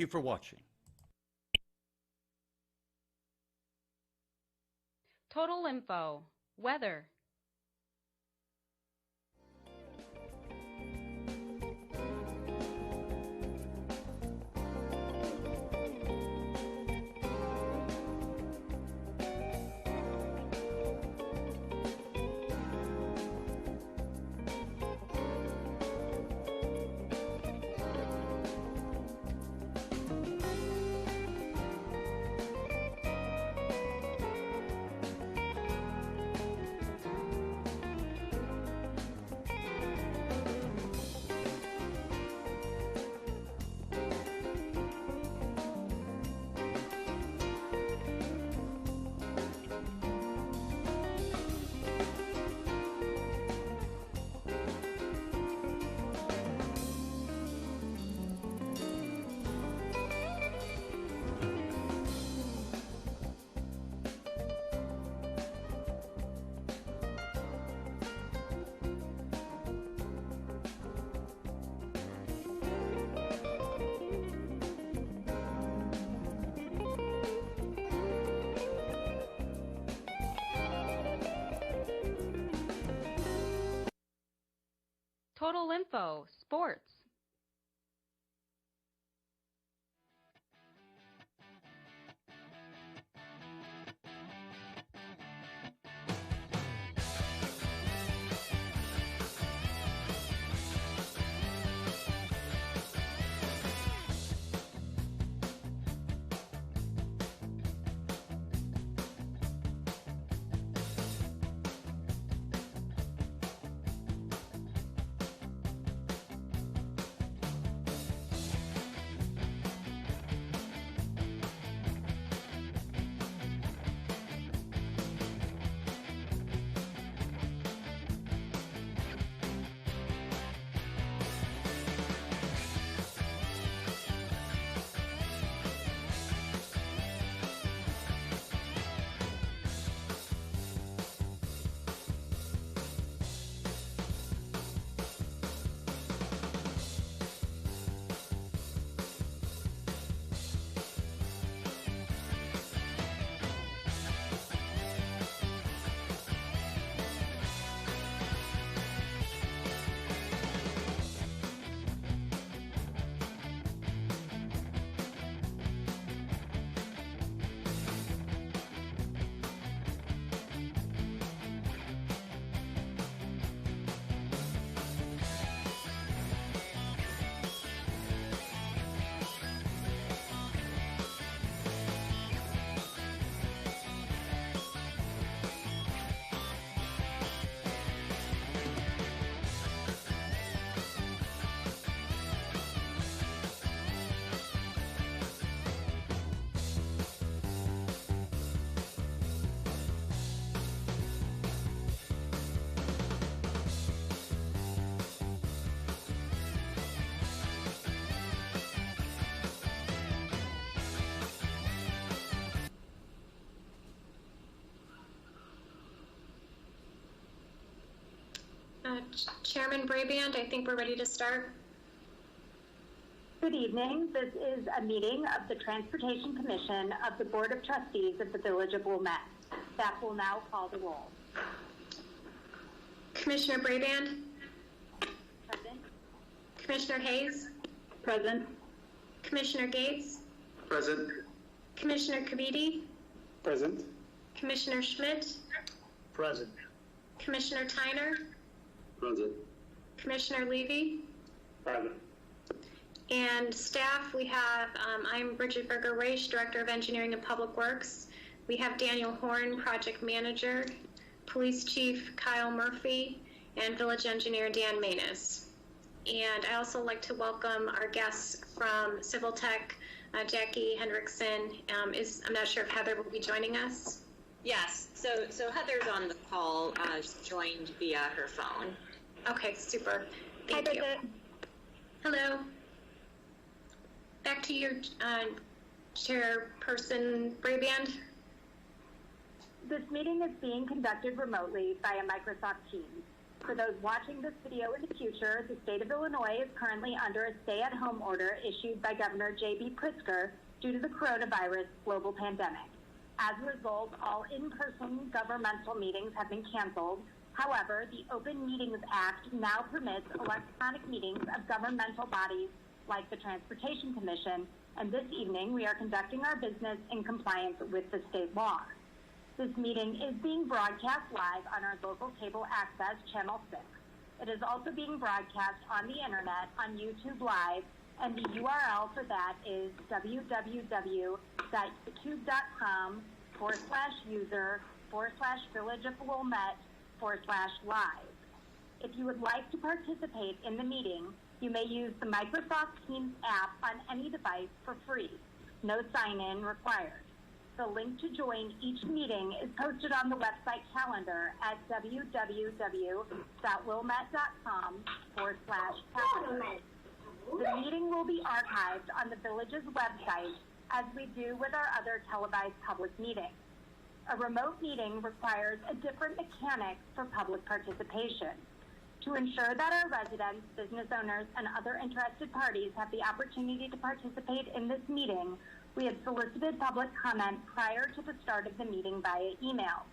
you for watching. Total info. Weather. Total info. Sports. Chairman Braband, I think we're ready to start. Good evening. This is a meeting of the Transportation Commission of the Board of Trustees of the Village of Wilmette. Staff will now call the roll. Commissioner Braband? Present. Commissioner Hayes? Present. Commissioner Gates? Present. Commissioner Kabidi? Present. Commissioner Schmidt? Present. Commissioner Tyner? Present. Commissioner Levy? Present. And staff, we have, I'm Bridget Berger-Raish, Director of Engineering and Public Works. We have Daniel Horn, Project Manager, Police Chief Kyle Murphy, and Village Engineer Dan Manus. And I also like to welcome our guests from Civil Tech, Jackie Hendrickson. I'm not sure if Heather will be joining us. Yes, so Heather's on the call, joined via her phone. Okay, super. Thank you. Hello. Back to you, Chairperson Braband. This meeting is being conducted remotely via Microsoft Teams. For those watching this video in the future, the state of Illinois is currently under a stay-at-home order issued by Governor J.B. Pritzker due to the coronavirus global pandemic. As a result, all in-person governmental meetings have been canceled. However, the Open Meetings Act now permits electronic meetings of governmental bodies like the Transportation Commission, and this evening we are conducting our business in compliance with the state law. This meeting is being broadcast live on our local cable access Channel 6. It is also being broadcast on the internet on YouTube Live, and the URL for that is www.youtube.com/user/Village of Wilmette/live. If you would like to participate in the meeting, you may use the Microsoft Teams app on any device for free. No sign-in required. The link to join each meeting is posted on the website calendar at www.wilmette.com/calendar. The meeting will be archived on the Village's website, as we do with our other televised public meetings. A remote meeting requires a different mechanic for public participation. To ensure that our residents, business owners, and other interested parties have the opportunity to participate in this meeting, we have solicited public comment prior to the start of the meeting via email.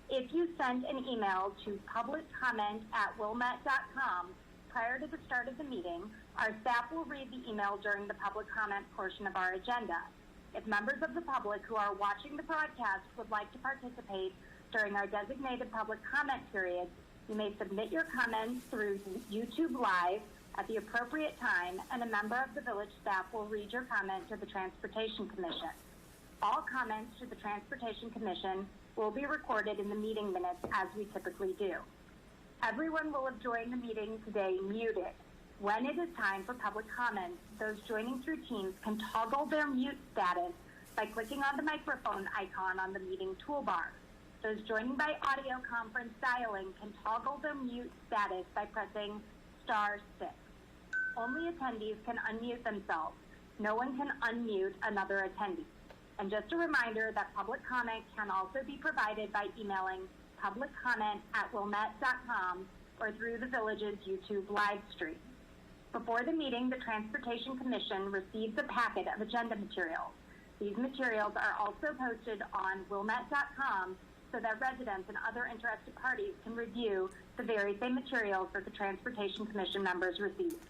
If you send an email to publiccomment@wilmette.com prior to the start of the meeting, our staff will read the email during the public comment portion of our agenda. If members of the public who are watching the broadcast would like to participate during our designated public comment period, you may submit your comments through YouTube Live at the appropriate time, and a member of the village staff will read your comment to the Transportation Commission. All comments to the Transportation Commission will be recorded in the meeting minutes as we typically do. Everyone will have joined the meeting today muted. When it is time for public comments, those joining through Teams can toggle their mute status by clicking on the microphone icon on the meeting toolbar. Those joining by audio conference dialing can toggle their mute status by pressing *6. Only attendees can unmute themselves. No one can unmute another attendee. And just a reminder that public comment can also be provided by emailing publiccomment@wilmette.com or through the Village's YouTube live stream. Before the meeting, the Transportation Commission receives a packet of agenda materials. These materials are also posted on wilmette.com so that residents and other interested parties can review the very same materials that the Transportation Commission members received.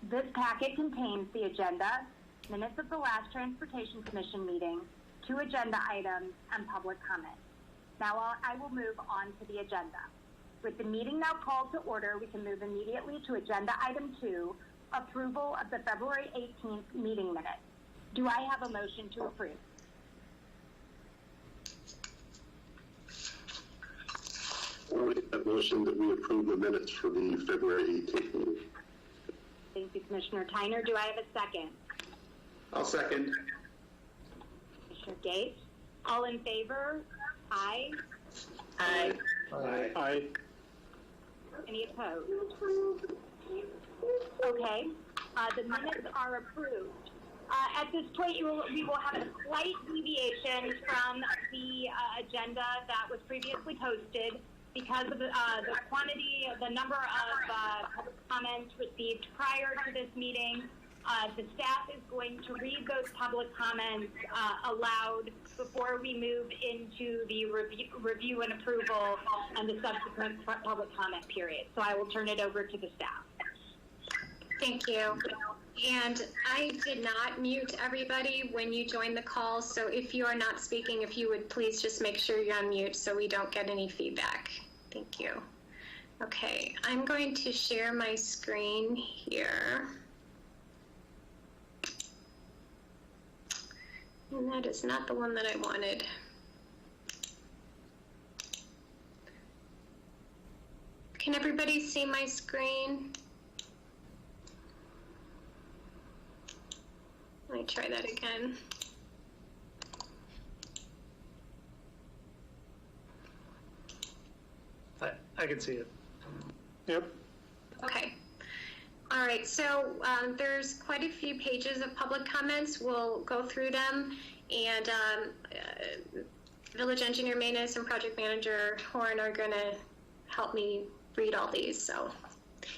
This packet contains the agenda, minutes of the last Transportation Commission meeting, 2 agenda items, and public comment. Now I will move on to the agenda. With the meeting now called to order, we can move immediately to agenda item 2, approval of the February 18th meeting minutes. Do I have a motion to approve? I'll make that motion that we approve the minutes for the February 18th meeting. Thank you, Commissioner Tyner. Do I have a second? I'll second. Commissioner Gates? All in favor? Aye. Aye. Aye. Aye. Any opposed? Okay. The minutes are approved. At this point, we will have a slight deviation from the agenda that was previously posted because of the quantity, the number of public comments received prior to this meeting. The staff is going to read those public comments aloud before we move into the review and approval and the subsequent public comment period. So I will turn it over to the staff. Thank you. And I did not mute everybody when you joined the call, so if you are not speaking, if you would please just make sure you're on mute so we don't get any feedback. Thank you. Okay, I'm going to share my screen here. And that is not the one that I wanted. Can everybody see my screen? Let me try that again. I can see it. Yep. Okay. All right, so there's quite a few pages of public comments. We'll go through them, and Village Engineer Manus and Project Manager Horn are going to help me read all these, so.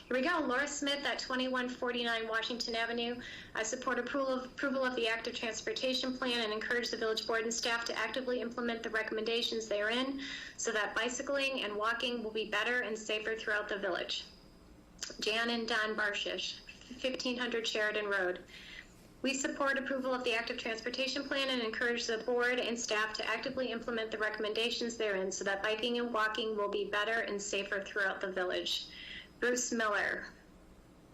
Here we go. Laura Smith at 2149 Washington Avenue. I support approval of the active transportation plan and encourage the village board and staff to actively implement the recommendations therein so that bicycling and walking will be better and safer throughout the village. Jan and Don Barshish, 1500 Sheridan Road. We support approval of the active transportation plan and encourage the board and staff to actively implement the recommendations therein so that biking and walking will be better and safer throughout the village. Bruce Miller,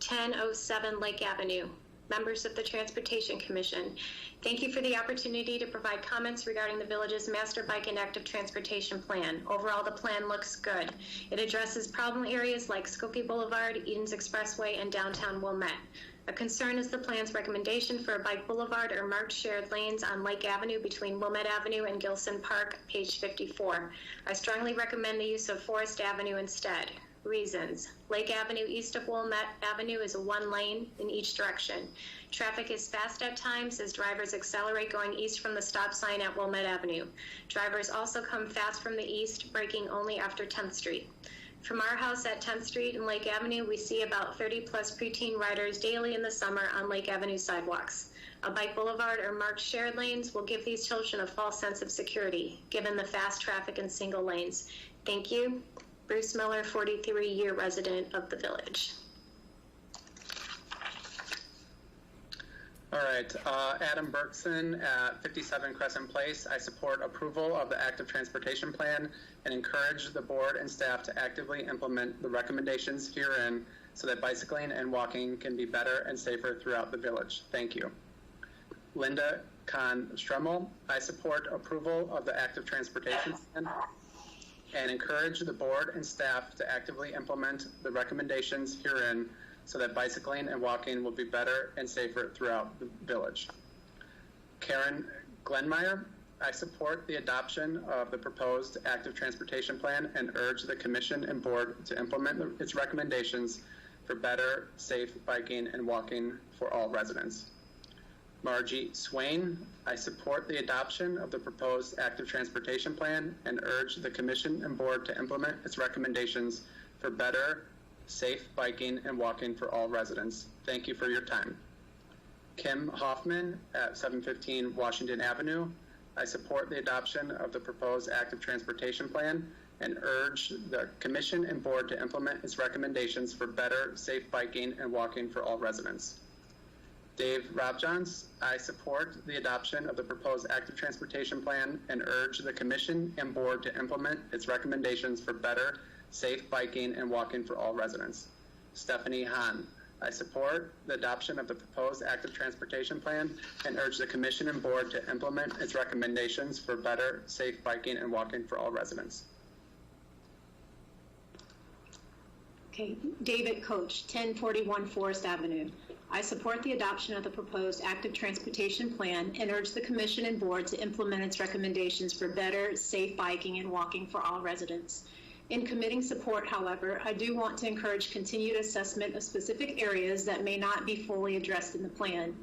1007 Lake Avenue. Members of the Transportation Commission, thank you for the opportunity to provide comments regarding the village's master bike and active transportation plan. Overall, the plan looks good. It addresses problem areas like Skokie Boulevard, Edens Expressway, and downtown Wilmette. A concern is the plan's recommendation for a bike boulevard or marked shared lanes on Lake Avenue between Wilmette Avenue and Gilson Park, page 54. I strongly recommend the use of Forest Avenue instead. Reasons. Lake Avenue east of Wilmette Avenue is a one lane in each direction. Traffic is fast at times as drivers accelerate going east from the stop sign at Wilmette Avenue. Drivers also come fast from the east, braking only after 10th Street. From our house at 10th Street and Lake Avenue, we see about 30 plus preteen riders daily in the summer on Lake Avenue sidewalks. A bike boulevard or marked shared lanes will give these children a false sense of security, given the fast traffic and single lanes. Thank you. Bruce Miller, 43-year resident of the village. All right, Adam Berkson at 57 Crescent Place. I support approval of the active transportation plan and encourage the board and staff to actively implement the recommendations herein so that bicycling and walking can be better and safer throughout the village. Thank you. Linda Kahn-Strummel. I support approval of the active transportation plan and encourage the board and staff to actively implement the recommendations herein so that bicycling and walking will be better and safer throughout the village. Karen Glenmeyer, I support the adoption of the proposed active transportation plan and urge the commission and board to implement its recommendations for better, safe biking and walking for all residents. Margie Swain, I support the adoption of the proposed active transportation plan and urge the commission and board to implement its recommendations for better, safe biking and walking for all residents. Thank you for your time. Kim Hoffman at 715 Washington Avenue. I support the adoption of the proposed active transportation plan and urge the commission and board to implement its recommendations for better, safe biking and walking for all residents. Dave Robjohns, I support the adoption of the proposed active transportation plan and urge the commission and board to implement its recommendations for better, safe biking and walking for all residents. Stephanie Hahn, I support the adoption of the proposed active transportation plan and urge the commission and board to implement its recommendations for better, safe biking and walking for all residents. Okay, David Coach, 1041 Forest Avenue. I support the adoption of the proposed active transportation plan and urge the commission and board to implement its recommendations for better, safe biking and walking for all residents. In committing support, however, I do want to encourage continued assessment of specific areas that may not be fully addressed in the plan.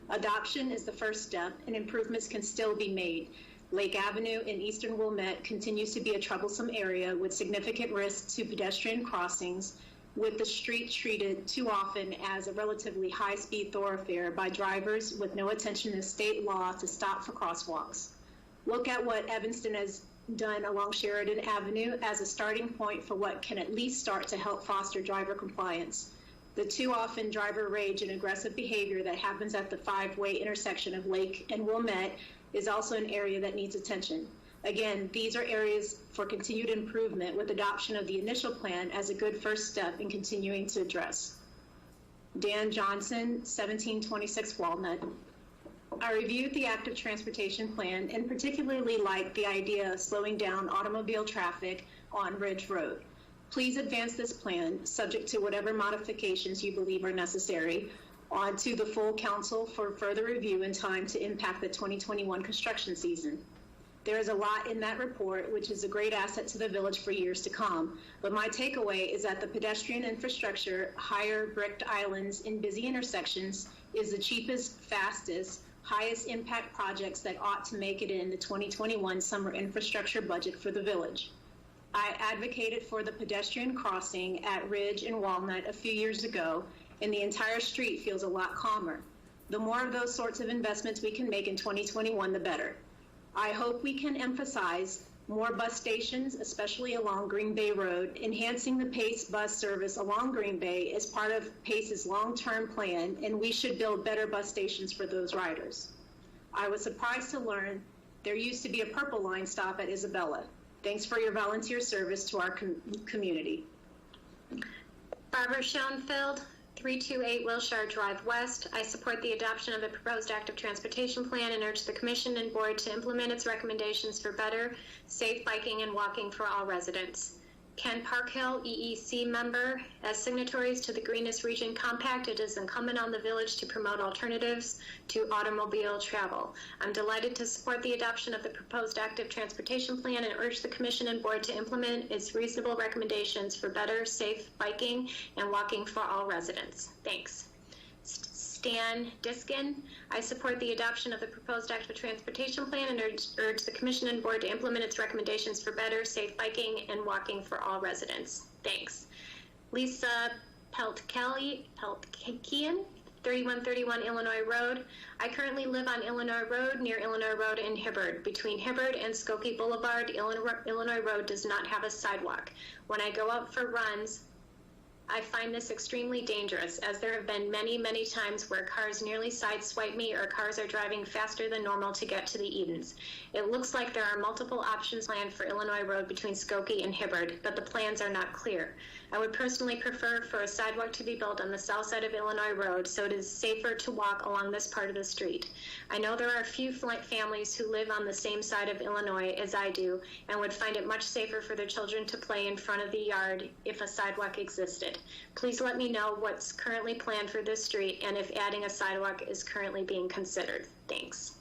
Adoption is the first step, and improvements can still be made. Lake Avenue in eastern Wilmette continues to be a troublesome area with significant risks to pedestrian crossings, with the street treated too often as a relatively high-speed thoroughfare by drivers with no attention to state law to stop for crosswalks. Look at what Evanston has done along Sheridan Avenue as a starting point for what can at least start to help foster driver compliance. The too often driver rage and aggressive behavior that happens at the five-way intersection of Lake and Wilmette is also an area that needs attention. Again, these are areas for continued improvement with adoption of the initial plan as a good first step in continuing to address. Dan Johnson, 1726 Walnut. I reviewed the active transportation plan and particularly liked the idea of slowing down automobile traffic on Ridge Road. Please advance this plan, subject to whatever modifications you believe are necessary, on to the full council for further review in time to impact the 2021 construction season. There is a lot in that report, which is a great asset to the village for years to come. But my takeaway is that the pedestrian infrastructure, higher bricked islands in busy intersections, is the cheapest, fastest, highest impact projects that ought to make it in the 2021 summer infrastructure budget for the village. I advocated for the pedestrian crossing at Ridge and Walnut a few years ago, and the entire street feels a lot calmer. The more of those sorts of investments we can make in 2021, the better. I hope we can emphasize more bus stations, especially along Green Bay Road. Enhancing the PACE bus service along Green Bay is part of PACE's long-term plan, and we should build better bus stations for those riders. I was surprised to learn there used to be a Purple Line stop at Isabella. Thanks for your volunteer service to our community. Barbara Schoenfeld, 328 Wilshire Drive West. I support the adoption of the proposed active transportation plan and urge the Commission and Board to implement its recommendations for better, safe biking and walking for all residents. Ken Parkhill, EEC member. As signatories to the Greenest Region Compact, it is incumbent on the village to promote alternatives to automobile travel. I'm delighted to support the adoption of the proposed active transportation plan and urge the Commission and Board to implement its reasonable recommendations for better, safe biking and walking for all residents. Thanks. Stan Diskin, I support the adoption of the proposed active transportation plan and urge the Commission and Board to implement its recommendations for better, safe biking and walking for all residents. Thanks. Lisa Peltkian, 3131 Illinois Road. I currently live on Illinois Road near Illinois Road in Hibbard. Between Hibbard and Skokie Boulevard, Illinois Road does not have a sidewalk. When I go out for runs, I find this extremely dangerous, as there have been many, many times where cars nearly sideswipe me or cars are driving faster than normal to get to the Edens. It looks like there are multiple options planned for Illinois Road between Skokie and Hibbard, but the plans are not clear. I would personally prefer for a sidewalk to be built on the south side of Illinois Road so it is safer to walk along this part of the street. I know there are a few families who live on the same side of Illinois as I do and would find it much safer for their children to play in front of the yard if a sidewalk existed. Please let me know what's currently planned for this street and if adding a sidewalk is currently being considered. Thanks.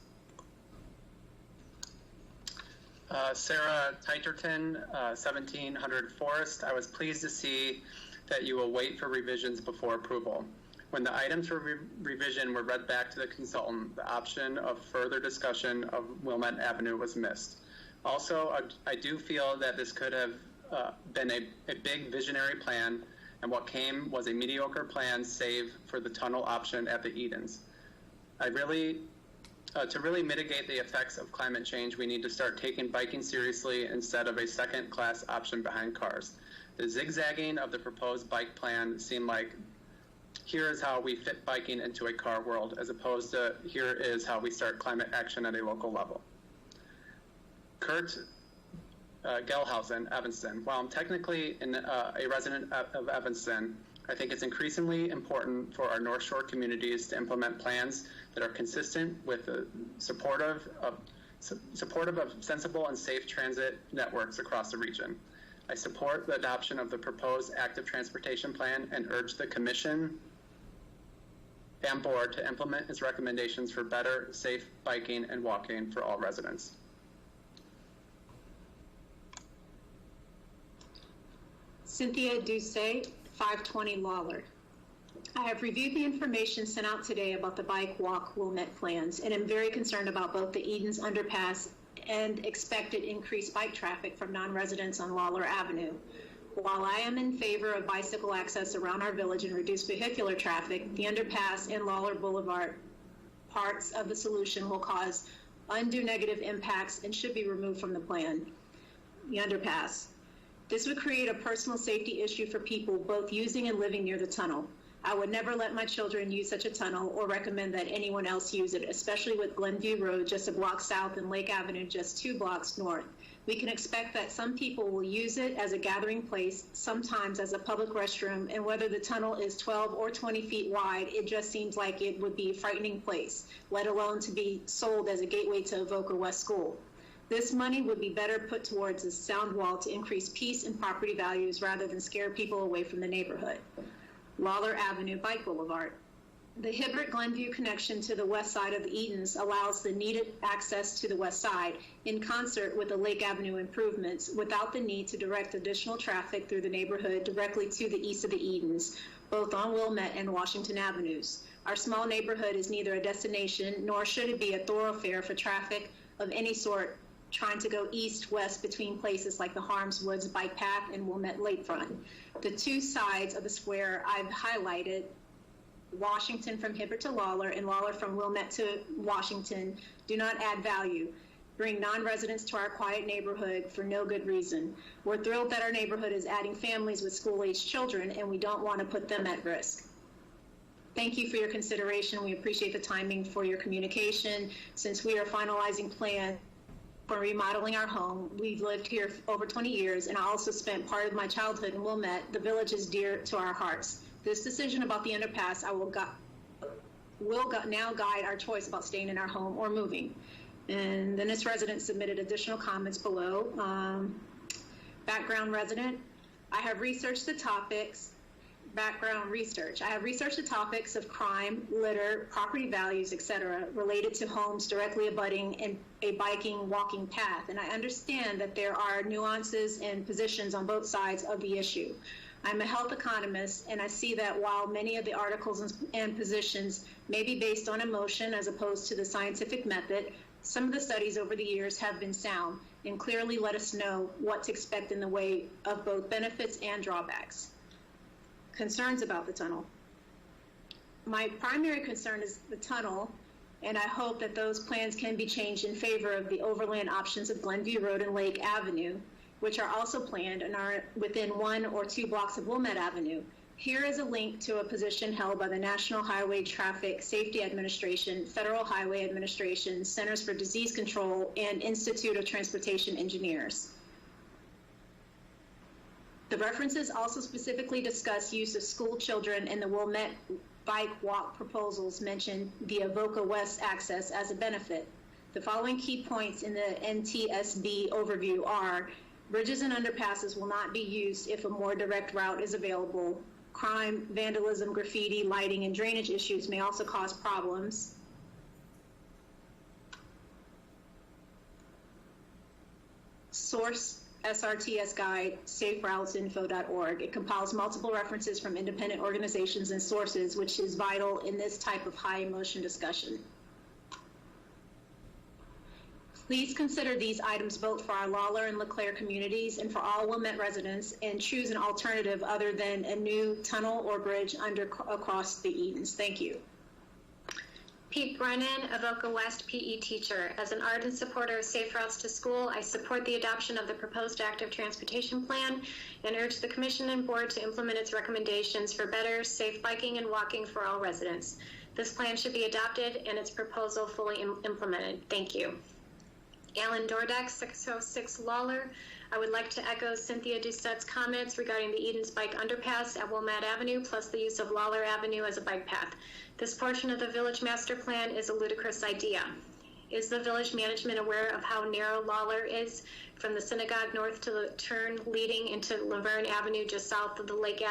Sarah Titerton, 1700 Forest. I was pleased to see that you will wait for revisions before approval. When the items for revision were read back to the consultant, the option of further discussion of Wilmette Avenue was missed. Also, I do feel that this could have been a big visionary plan, and what came was a mediocre plan save for the tunnel option at the Edens. To really mitigate the effects of climate change, we need to start taking biking seriously instead of a second-class option behind cars. The zigzagging of the proposed bike plan seemed like, here is how we fit biking into a car world, as opposed to here is how we start climate action at a local level. Kurt Gelhausen, Evanston. While I'm technically a resident of Evanston, I think it's increasingly important for our North Shore communities to implement plans that are consistent with the supportive of sensible and safe transit networks across the region. I support the adoption of the proposed active transportation plan and urge the Commission and Board to implement its recommendations for better, safe biking and walking for all residents. Cynthia Doucet, 520 Lawler. I have reviewed the information sent out today about the bike walk Wilmette plans and am very concerned about both the Edens underpass and expected increased bike traffic from non-residents on Lawler Avenue. While I am in favor of bicycle access around our village and reduced vehicular traffic, the underpass and Lawler Boulevard parts of the solution will cause undue negative impacts and should be removed from the plan. The underpass. This would create a personal safety issue for people both using and living near the tunnel. I would never let my children use such a tunnel or recommend that anyone else use it, especially with Glenview Road just a block south and Lake Avenue just 2 blocks north. We can expect that some people will use it as a gathering place, sometimes as a public restroom, and whether the tunnel is 12 or 20 feet wide, it just seems like it would be a frightening place, let alone to be sold as a gateway to Avoca West School. This money would be better put towards a sound wall to increase peace and property values rather than scare people away from the neighborhood. Lawler Avenue Bike Boulevard. The Hibbert-Glenview connection to the west side of the Edens allows the needed access to the west side in concert with the Lake Avenue improvements without the need to direct additional traffic through the neighborhood directly to the east of the Edens, both on Wilmette and Washington Avenues. Our small neighborhood is neither a destination nor should it be a thoroughfare for traffic of any sort trying to go east-west between places like the Harms Woods Bike Path and Wilmette Lakefront. The two sides of the square I've highlighted, Washington from Hibbert to Lawler and Lawler from Wilmette to Washington, do not add value, bring non-residents to our quiet neighborhood for no good reason. We're thrilled that our neighborhood is adding families with school-aged children, and we don't want to put them at risk. Thank you for your consideration. We appreciate the timing for your communication. Since we are finalizing plans for remodeling our home, we've lived here for over 20 years, and I also spent part of my childhood in Wilmette. The village is dear to our hearts. This decision about the underpass will now guide our choice about staying in our home or moving. And then this resident submitted additional comments below. Background resident, I have researched the topics. Background research. I have researched the topics of crime, litter, property values, etc., related to homes directly abutting a biking, walking path. And I understand that there are nuances and positions on both sides of the issue. I'm a health economist, and I see that while many of the articles and positions may be based on emotion as opposed to the scientific method, some of the studies over the years have been sound and clearly let us know what to expect in the way of both benefits and drawbacks. Concerns about the tunnel. My primary concern is the tunnel, and I hope that those plans can be changed in favor of the overland options of Glenview Road and Lake Avenue, which are also planned and are within 1 or 2 blocks of Wilmette Avenue. Here is a link to a position held by the National Highway Traffic Safety Administration, Federal Highway Administration, Centers for Disease Control, and Institute of Transportation Engineers. The references also specifically discuss use of school children, and the Wilmette bike walk proposals mention the Avoca West access as a benefit. The following key points in the NTSB overview are: bridges and underpasses will not be used if a more direct route is available. Crime, vandalism, graffiti, lighting, and drainage issues may also cause problems. Source: SRTS Guide, saferoutesinfo.org. It compiles multiple references from independent organizations and sources, which is vital in this type of high emotion discussion. Please consider these items both for our Lawler and LeClaire communities and for all Wilmette residents, and choose an alternative other than a new tunnel or bridge across the Edens. Thank you. Pete Brennan, Avoca West PE teacher. As an ardent supporter of safe routes to school, I support the adoption of the proposed active transportation plan and urge the Commission and Board to implement its recommendations for better, safe biking and walking for all residents. This plan should be adopted and its proposal fully implemented. Thank you. Alan Dordeck, 606 Lawler. I would like to echo Cynthia Doucette's comments regarding the Edens Bike Underpass at Wilmette Avenue, plus the use of Lawler Avenue as a bike path. This portion of the Village Master Plan is a ludicrous idea. Is the village management aware of how narrow Lawler is from the synagogue north to the turn leading into Laverne Avenue just south of Lake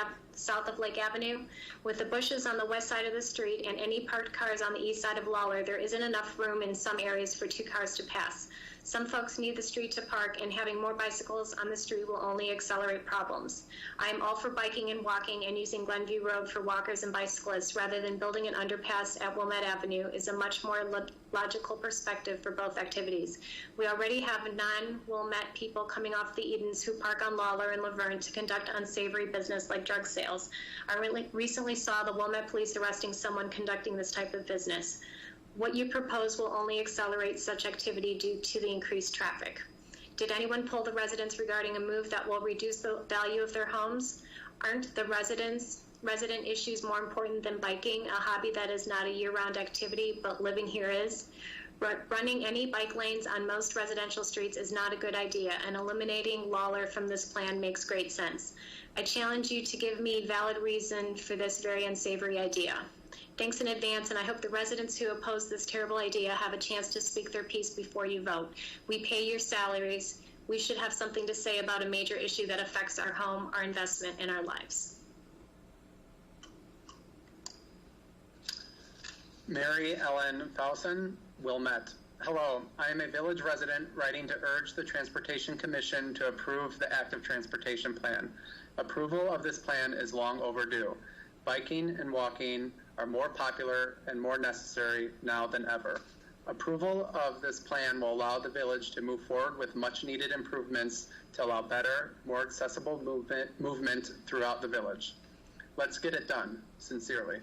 Avenue? With the bushes on the west side of the street and any parked cars on the east side of Lawler, there isn't enough room in some areas for 2 cars to pass. Some folks need the street to park, and having more bicycles on the street will only accelerate problems. I am all for biking and walking, and using Glenview Road for walkers and bicyclists rather than building an underpass at Wilmette Avenue is a much more logical perspective for both activities. We already have non-Wilmette people coming off the Edens who park on Lawler and Laverne to conduct unsavory business like drug sales. I recently saw the Wilmette police arresting someone conducting this type of business. What you propose will only accelerate such activity due to the increased traffic. Did anyone poll the residents regarding a move that will reduce the value of their homes? Aren't the resident issues more important than biking, a hobby that is not a year-round activity, but living here is? Running any bike lanes on most residential streets is not a good idea, and eliminating Lawler from this plan makes great sense. I challenge you to give me valid reason for this very unsavory idea. Thanks in advance, and I hope the residents who oppose this terrible idea have a chance to speak their piece before you vote. We pay your salaries. We should have something to say about a major issue that affects our home, our investment, and our lives. Mary Ellen Fowson, Wilmette. Hello, I am a village resident writing to urge the Transportation Commission to approve the active transportation plan. Approval of this plan is long overdue. Biking and walking are more popular and more necessary now than ever. Approval of this plan will allow the village to move forward with much needed improvements to allow better, more accessible movement throughout the village. Let's get it done. Sincerely.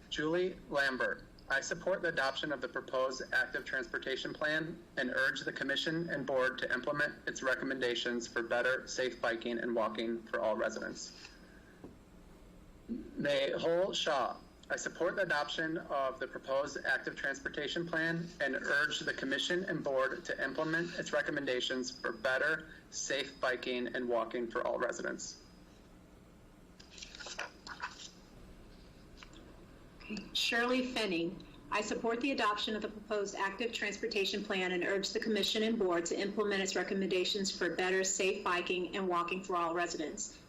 Julie Lambert. I support the adoption of the proposed active transportation plan and urge the commission and board to implement its recommendations for better, safe biking and walking for all residents. Mehul Shah. I support the adoption of the proposed active transportation plan and urge the commission and board to implement its recommendations for better, safe biking and walking for all residents. Shirley Fenning. I support the adoption of the proposed active transportation plan and urge the commission and board to implement its recommendations for better, safe biking and walking for all residents.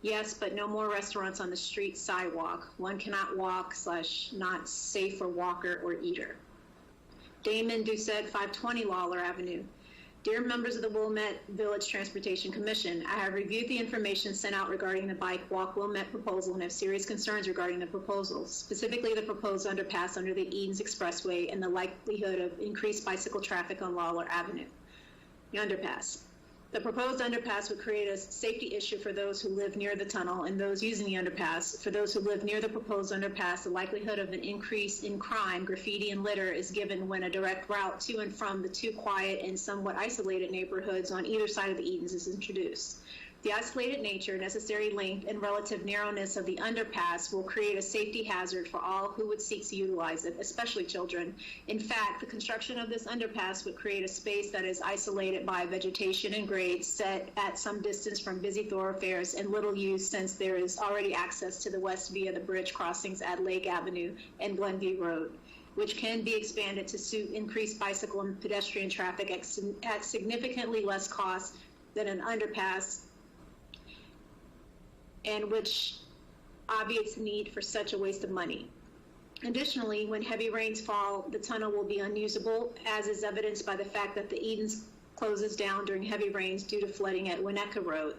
Yes, but no more restaurants on the street sidewalk. One cannot walk / not safe for walker or eater. Damon Doucette, 520 Lawler Avenue. Dear members of the Wilmette Village Transportation Commission, I have reviewed the information sent out regarding the Bike Walk Wilmette proposal and have serious concerns regarding the proposal, specifically the proposed underpass under the Edens Expressway and the likelihood of increased bicycle traffic on Lawler Avenue. The underpass. The proposed underpass would create a safety issue for those who live near the tunnel and those using the underpass. For those who live near the proposed underpass, the likelihood of an increase in crime, graffiti, and litter is given when a direct route to and from the two quiet and somewhat isolated neighborhoods on either side of the Edens is introduced. The isolated nature, necessary length, and relative narrowness of the underpass will create a safety hazard for all who would seek to utilize it, especially children. In fact, the construction of this underpass would create a space that is isolated by vegetation and grades set at some distance from busy thoroughfares and little use since there is already access to the west via the bridge crossings at Lake Avenue and Glenview Road, which can be expanded to suit increased bicycle and pedestrian traffic at significantly less cost than an underpass, and which obviates the need for such a waste of money. Additionally, when heavy rains fall, the tunnel will be unusable, as is evidenced by the fact that the Edens closes down during heavy rains due to flooding at Winnetka Road.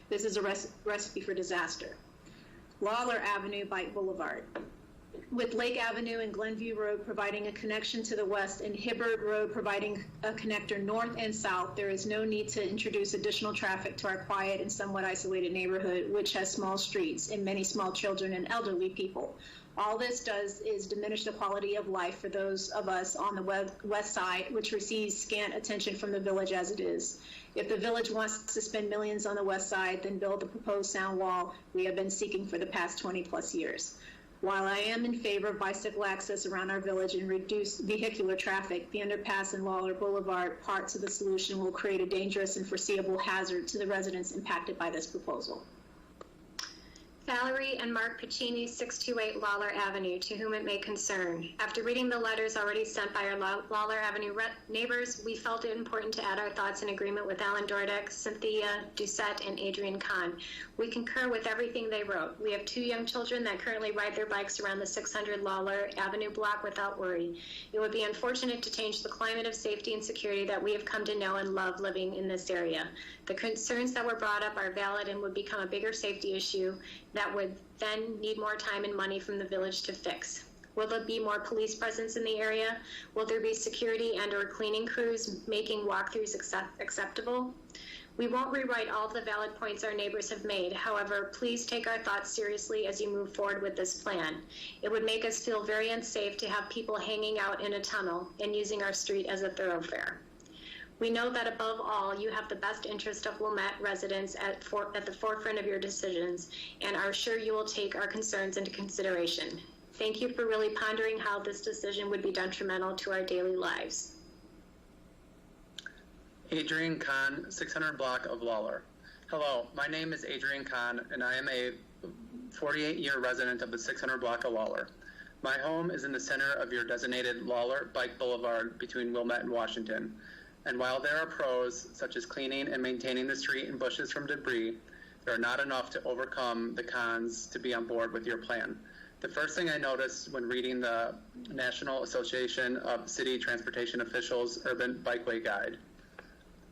This is a recipe for disaster. Lawler Avenue, Bike Boulevard. With Lake Avenue and Glenview Road providing a connection to the west and Hibbard Road providing a connector north and south, there is no need to introduce additional traffic to our quiet and somewhat isolated neighborhood, which has small streets and many small children and elderly people. All this does is diminish the quality of life for those of us on the west side, which receives scant attention from the village as it is. If the village wants to spend millions on the west side, then build the proposed sound wall we have been seeking for the past 20 plus years. While I am in favor of bicycle access around our village and reduce vehicular traffic, the underpass and Lawler Boulevard parts of the solution will create a dangerous and foreseeable hazard to the residents impacted by this proposal. Valerie and Mark Pacini, 628 Lawler Avenue, to whom it may concern. After reading the letters already sent by our Lawler Avenue neighbors, we felt it important to add our thoughts in agreement with Alan Dordek, Cynthia Doucette, and Adrian Kahn. We concur with everything they wrote. We have 2 young children that currently ride their bikes around the 600 Lawler Avenue block without worry. It would be unfortunate to change the climate of safety and security that we have come to know and love living in this area. The concerns that were brought up are valid and would become a bigger safety issue that would then need more time and money from the village to fix. Will there be more police presence in the area? Will there be security and/or cleaning crews making walkthroughs acceptable? We won't rewrite all of the valid points our neighbors have made. However, please take our thoughts seriously as you move forward with this plan. It would make us feel very unsafe to have people hanging out in a tunnel and using our street as a thoroughfare. We know that above all, you have the best interest of Wilmette residents at the forefront of your decisions and are sure you will take our concerns into consideration. Thank you for really pondering how this decision would be detrimental to our daily lives. Adrian Kahn, 600 block of Lawler. Hello, my name is Adrian Kahn, and I am a 48-year resident of the 600 block of Lawler. My home is in the center of your designated Lawler Bike Boulevard between Wilmette and Washington. And while there are pros, such as cleaning and maintaining the street and bushes from debris, there are not enough to overcome the cons to be on board with your plan. The first thing I noticed when reading the National Association of City Transportation Officials Urban Bikeway Guide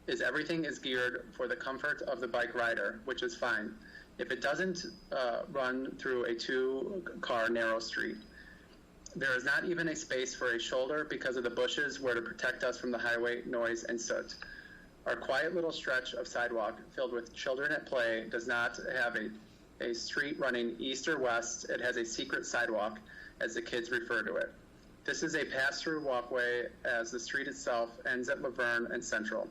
is everything is geared for the comfort of the bike rider, which is fine, if it doesn't run through a 2-car narrow street. There is not even a space for a shoulder because of the bushes where to protect us from the highway noise and soot. Our quiet little stretch of sidewalk filled with children at play does not have a street running east or west. It has a secret sidewalk, as the kids refer to it. This is a pass-through walkway, as the street itself ends at Laverne and Central.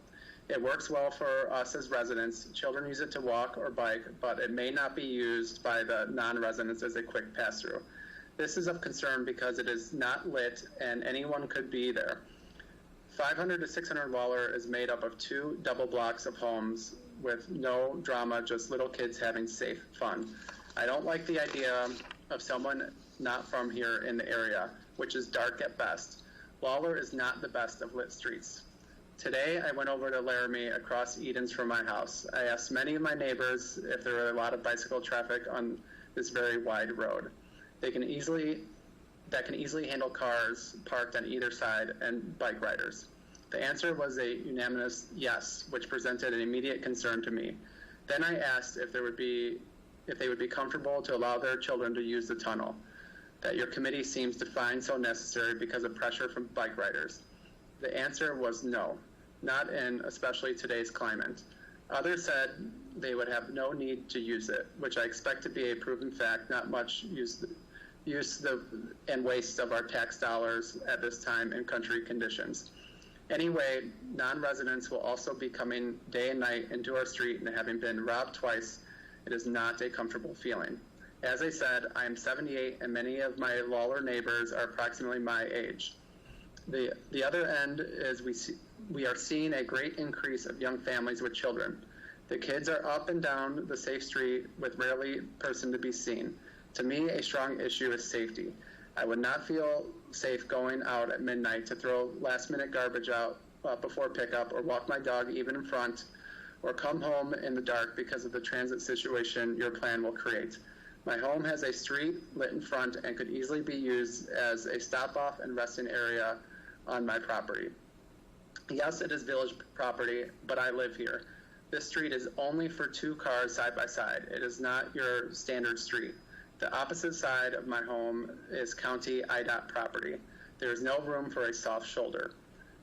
It works well for us as residents. Children use it to walk or bike, but it may not be used by the non-residents as a quick pass-through. This is of concern because it is not lit and anyone could be there. 500 to 600 Lawler is made up of 2 double blocks of homes with no drama, just little kids having safe fun. I don't like the idea of someone not from here in the area, which is dark at best. Lawler is not the best of lit streets. Today, I went over to Laramie across Edens from my house. I asked many of my neighbors if there were a lot of bicycle traffic on this very wide road. That can easily handle cars parked on either side and bike riders. The answer was a unanimous yes, which presented an immediate concern to me. Then I asked if they would be comfortable to allow their children to use the tunnel that your committee seems to find so necessary because of pressure from bike riders. The answer was no, not in especially today's climate. Others said they would have no need to use it, which I expect to be a proven fact, not much use and waste of our tax dollars at this time in country conditions. Anyway, non-residents will also be coming day and night into our street, and having been robbed twice, it is not a comfortable feeling. As I said, I am 78, and many of my Lawler neighbors are approximately my age. The other end is we are seeing a great increase of young families with children. The kids are up and down the safe street with rarely person to be seen. To me, a strong issue is safety. I would not feel safe going out at midnight to throw last-minute garbage out before pickup, or walk my dog even in front, or come home in the dark because of the transit situation your plan will create. My home has a street lit in front and could easily be used as a stop-off and resting area on my property. Yes, it is village property, but I live here. This street is only for 2 cars side by side. It is not your standard street. The opposite side of my home is county IDOT property. There is no room for a soft shoulder.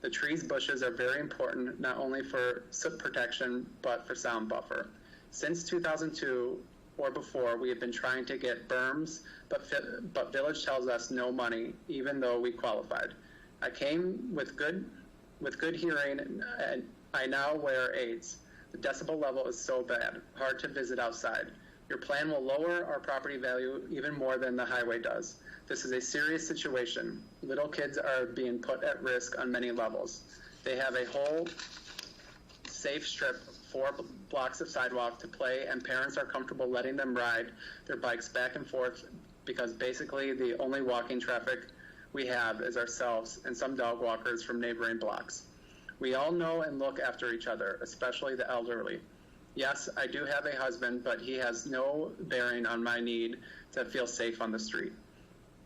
The trees, bushes are very important, not only for soot protection, but for sound buffer. Since 2002 or before, we have been trying to get berms, but Village tells us no money, even though we qualified. I came with good hearing, and I now wear aids. The decibel level is so bad, hard to visit outside. Your plan will lower our property value even more than the highway does. This is a serious situation. Little kids are being put at risk on many levels. They have a whole safe strip, 4 blocks of sidewalk to play, and parents are comfortable letting them ride their bikes back and forth because basically the only walking traffic we have is ourselves and some dog walkers from neighboring blocks. We all know and look after each other, especially the elderly. Yes, I do have a husband, but he has no bearing on my need to feel safe on the street.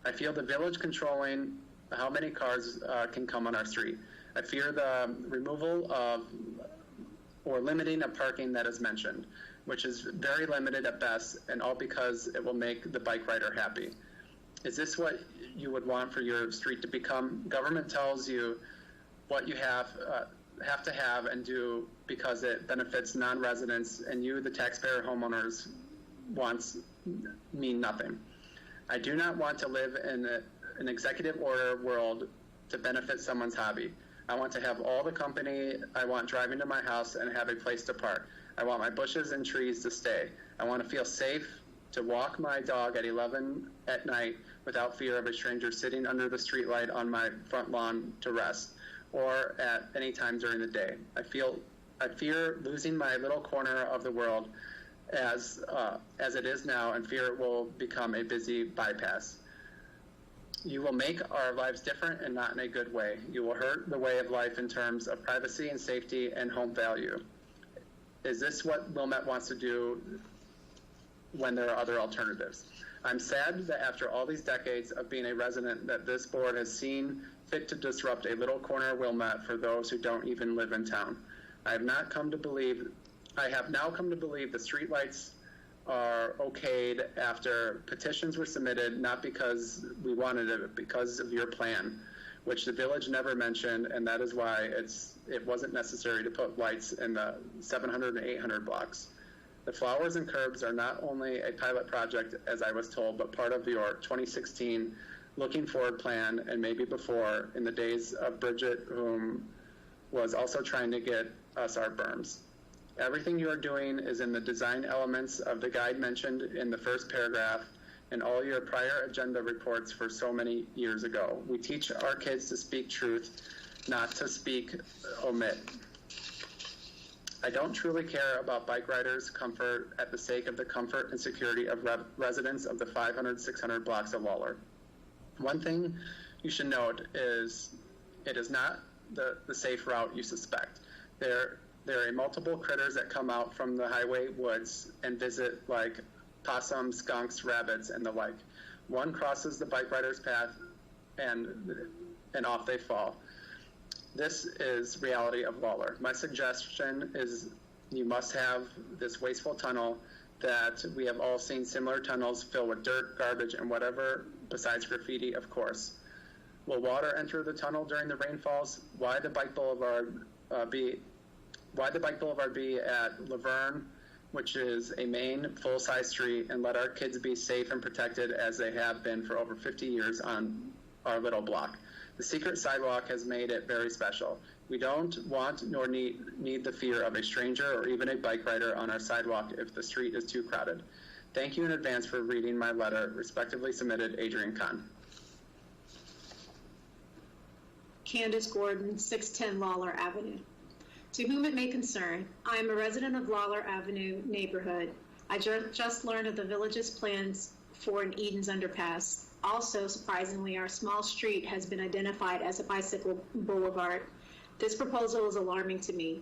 I feel the village controlling how many cars can come on our street. I fear the removal of or limiting of parking that is mentioned, which is very limited at best, and all because it will make the bike rider happy. Is this what you would want for your street to become? Government tells you what you have to have and do because it benefits non-residents, and you, the taxpayer homeowners, mean nothing. I do not want to live in an executive order world to benefit someone's hobby. I want to have all the company I want driving to my house and have a place to park. I want my bushes and trees to stay. I want to feel safe to walk my dog at 11 at night without fear of a stranger sitting under the streetlight on my front lawn to rest, or at any time during the day. I fear losing my little corner of the world as it is now, and fear it will become a busy bypass. You will make our lives different and not in a good way. You will hurt the way of life in terms of privacy and safety and home value. Is this what Wilmette wants to do when there are other alternatives? I'm sad that after all these decades of being a resident that this board has seen fit to disrupt a little corner of Wilmette for those who don't even live in town. I have now come to believe the streetlights are okayed after petitions were submitted, not because we wanted it, but because of your plan, which the village never mentioned, and that is why it wasn't necessary to put lights in the 700 and 800 blocks. The flowers and curbs are not only a pilot project, as I was told, but part of your 2016 looking forward plan, and maybe before, in the days of Bridget, whom was also trying to get us our berms. Everything you are doing is in the design elements of the guide mentioned in the first paragraph and all your prior agenda reports for so many years ago. We teach our kids to speak truth, not to speak omit. I don't truly care about bike riders' comfort at the sake of the comfort and security of residents of the 500, 600 blocks of Lawler. One thing you should note is it is not the safe route you suspect. There are multiple critters that come out from the highway woods and visit, like possums, skunks, rabbits, and the like. One crosses the bike rider's path and off they fall. This is reality of Lawler. My suggestion is you must have this wasteful tunnel that we have all seen similar tunnels filled with dirt, garbage, and whatever besides graffiti, of course. Will water enter the tunnel during the rainfalls? Why the bike boulevard be at Laverne, which is a main full-size street, and let our kids be safe and protected as they have been for over 50 years on our little block. The secret sidewalk has made it very special. We don't want nor need the fear of a stranger or even a bike rider on our sidewalk if the street is too crowded. Thank you in advance for reading my letter. Respectively submitted, Adrian Kahn. Candace Gordon, 610 Lawler Avenue. To whom it may concern, I am a resident of Lawler Avenue neighborhood. I just learned of the village's plans for an Eden's underpass. Also, surprisingly, our small street has been identified as a bicycle boulevard. This proposal is alarming to me.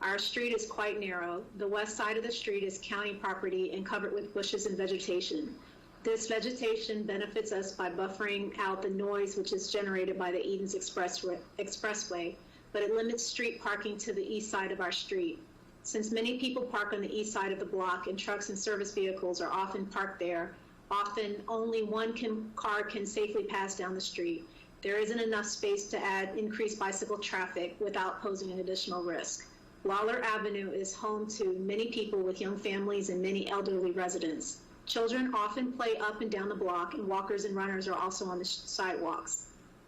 Our street is quite narrow. The west side of the street is county property and covered with bushes and vegetation. This vegetation benefits us by buffering out the noise which is generated by the Eden's Expressway, but it limits street parking to the east side of our street. Since many people park on the east side of the block and trucks and service vehicles are often parked there, often only one car can safely pass down the street. There isn't enough space to add increased bicycle traffic without posing an additional risk. Lawler Avenue is home to many people with young families and many elderly residents. Children often play up and down the block, and walkers and runners are also on the sidewalks.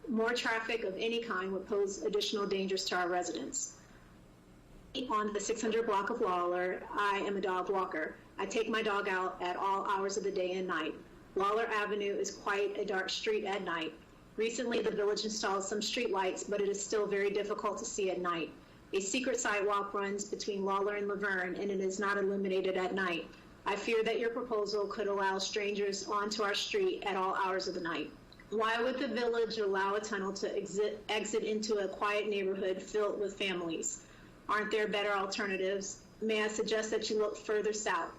More traffic of any kind would pose additional dangers to our residents. On the 600 block of Lawler, I am a dog walker. I take my dog out at all hours of the day and night. Lawler Avenue is quite a dark street at night. Recently, the village installed some street lights, but it is still very difficult to see at night. A secret sidewalk runs between Lawler and Laverne, and it is not illuminated at night. I fear that your proposal could allow strangers onto our street at all hours of the night. Why would the village allow a tunnel to exit into a quiet neighborhood filled with families? Aren't there better alternatives? May I suggest that you look further south?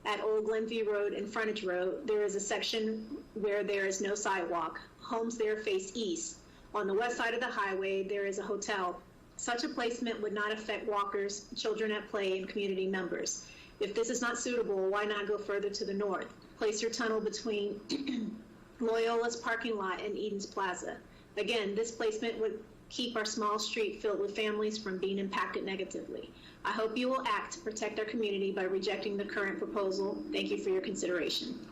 At Old Glenview Road and Frontage Road, there is a section where there is no sidewalk. Homes there face east. On the west side of the highway, there is a hotel. Such a placement would not affect walkers, children at play, and community members. If this is not suitable, why not go further to the north? Place your tunnel between Loyola's parking lot and Eden's Plaza. Again, this placement would keep our small street filled with families from being impacted negatively. I hope you will act to protect our community by rejecting the current proposal. Thank you for your consideration.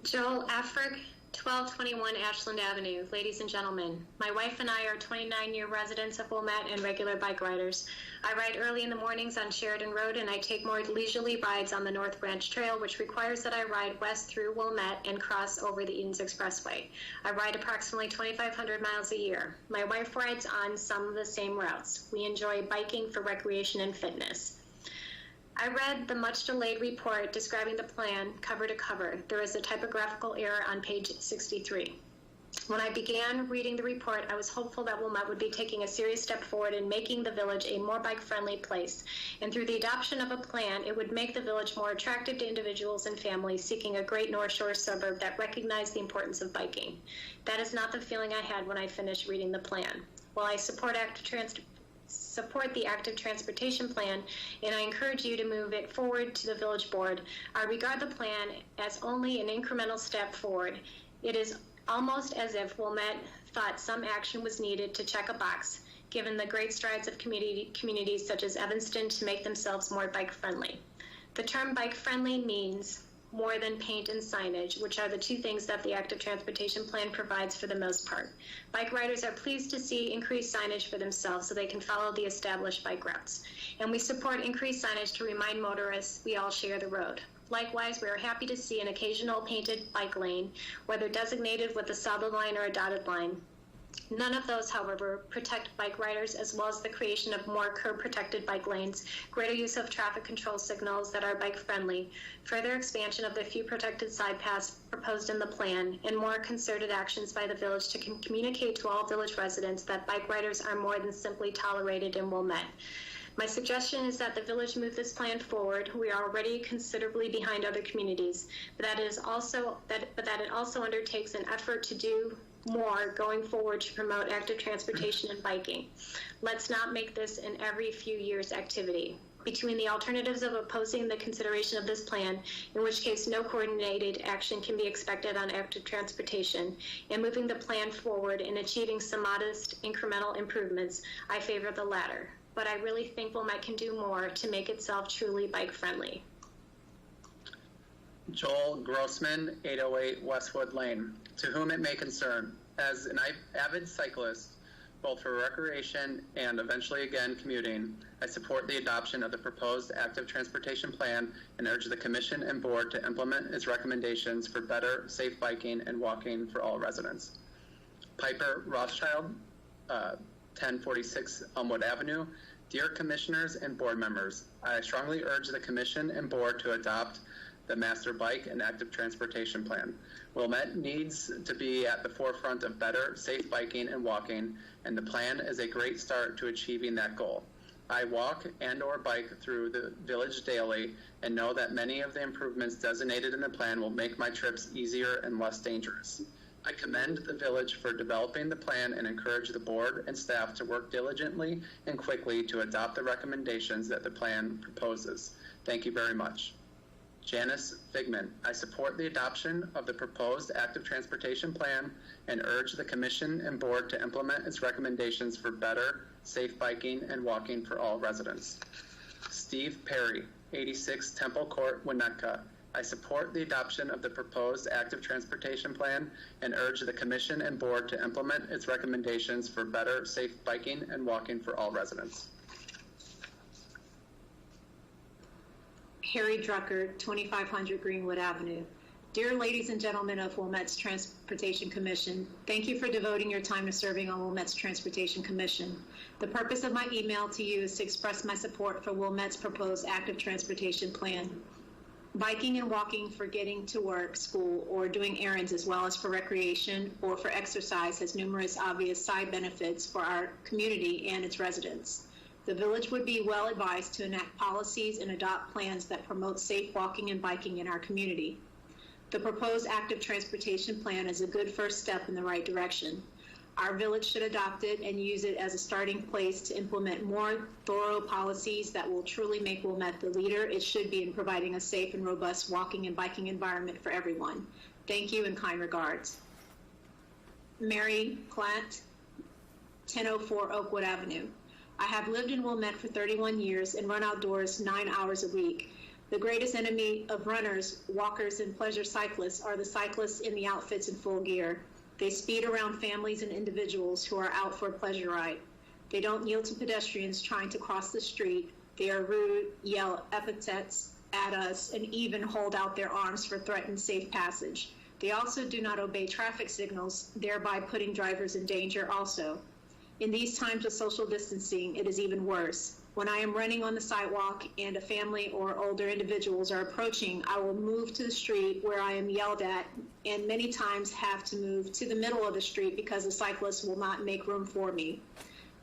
Joel Afric, 1221 Ashland Avenue. Ladies and gentlemen, my wife and I are 29-year residents of Wilmette and regular bike riders. I ride early in the mornings on Sheridan Road, and I take more leisurely rides on the North Branch Trail, which requires that I ride west through Wilmette and cross over the Eden's Expressway. I ride approximately 2,500 miles a year. My wife rides on some of the same routes. We enjoy biking for recreation and fitness. I read the much-delayed report describing the plan cover to cover. There is a typographical error on page 63. When I began reading the report, I was hopeful that Wilmette would be taking a serious step forward in making the village a more bike-friendly place. And through the adoption of a plan, it would make the village more attractive to individuals and families seeking a great North Shore suburb that recognized the importance of biking. That is not the feeling I had when I finished reading the plan. While I support active support the active transportation plan, and I encourage you to move it forward to the village board. I regard the plan as only an incremental step forward. It is almost as if Wilmette thought some action was needed to check a box, given the great strides of communities such as Evanston to make themselves more bike-friendly. The term bike-friendly means more than paint and signage, which are the two things that the active transportation plan provides for the most part. Bike riders are pleased to see increased signage for themselves so they can follow the established bike routes. And we support increased signage to remind motorists we all share the road. Likewise, we are happy to see an occasional painted bike lane, whether designated with a solid line or a dotted line. None of those, however, protect bike riders, as well as the creation of more curb-protected bike lanes, greater use of traffic control signals that are bike-friendly, further expansion of the few protected side paths proposed in the plan, and more concerted actions by the village to communicate to all village residents that bike riders are more than simply tolerated in Wilmette. My suggestion is that the village move this plan forward. We are already considerably behind other communities, but that it also undertakes an effort to do more going forward to promote active transportation and biking. Let's not make this an every few years activity. Between the alternatives of opposing the consideration of this plan, in which case no coordinated action can be expected on active transportation, and moving the plan forward and achieving some modest incremental improvements, I favor the latter. But I really think Wilmette can do more to make itself truly bike-friendly. Joel Grossman, 808 Westwood Lane. To whom it may concern, as an avid cyclist, both for recreation and eventually again commuting, I support the adoption of the proposed active transportation plan and urge the Commission and Board to implement its recommendations for better, safe biking and walking for all residents. Piper Rothschild, 1046 Elmwood Avenue. Dear Commissioners and Board members, I strongly urge the Commission and Board to adopt the Master Bike and Active Transportation Plan. Wilmette needs to be at the forefront of better, safe biking and walking, and the plan is a great start to achieving that goal. I walk and/or bike through the village daily and know that many of the improvements designated in the plan will make my trips easier and less dangerous. I commend the village for developing the plan and encourage the board and staff to work diligently and quickly to adopt the recommendations that the plan proposes. Thank you very much. Janice Figman, I support the adoption of the proposed active transportation plan and urge the Commission and Board to implement its recommendations for better, safe biking and walking for all residents. Steve Perry, 86 Temple Court, Winnetka. I support the adoption of the proposed active transportation plan and urge the Commission and Board to implement its recommendations for better, safe biking and walking for all residents. Harry Drucker, 2500 Greenwood Avenue. Dear ladies and gentlemen of Wilmette's Transportation Commission, thank you for devoting your time to serving on Wilmette's Transportation Commission. The purpose of my email to you is to express my support for Wilmette's proposed active transportation plan. Biking and walking for getting to work, school, or doing errands, as well as for recreation or for exercise, has numerous obvious side benefits for our community and its residents. The village would be well advised to enact policies and adopt plans that promote safe walking and biking in our community. The proposed active transportation plan is a good first step in the right direction. Our village should adopt it and use it as a starting place to implement more thorough policies that will truly make Wilmette the leader it should be in providing a safe and robust walking and biking environment for everyone. Thank you and kind regards. Mary Platt, 1004 Oakwood Avenue. I have lived in Wilmette for 31 years and run outdoors 9 hours a week. The greatest enemy of runners, walkers, and pleasure cyclists are the cyclists in the outfits and full gear. They speed around families and individuals who are out for a pleasure ride. They don't yield to pedestrians trying to cross the street. They are rude, yell epithets at us, and even hold out their arms for threatened safe passage. They also do not obey traffic signals, thereby putting drivers in danger also. In these times of social distancing, it is even worse. When I am running on the sidewalk and a family or older individuals are approaching, I will move to the street where I am yelled at, and many times have to move to the middle of the street because the cyclists will not make room for me.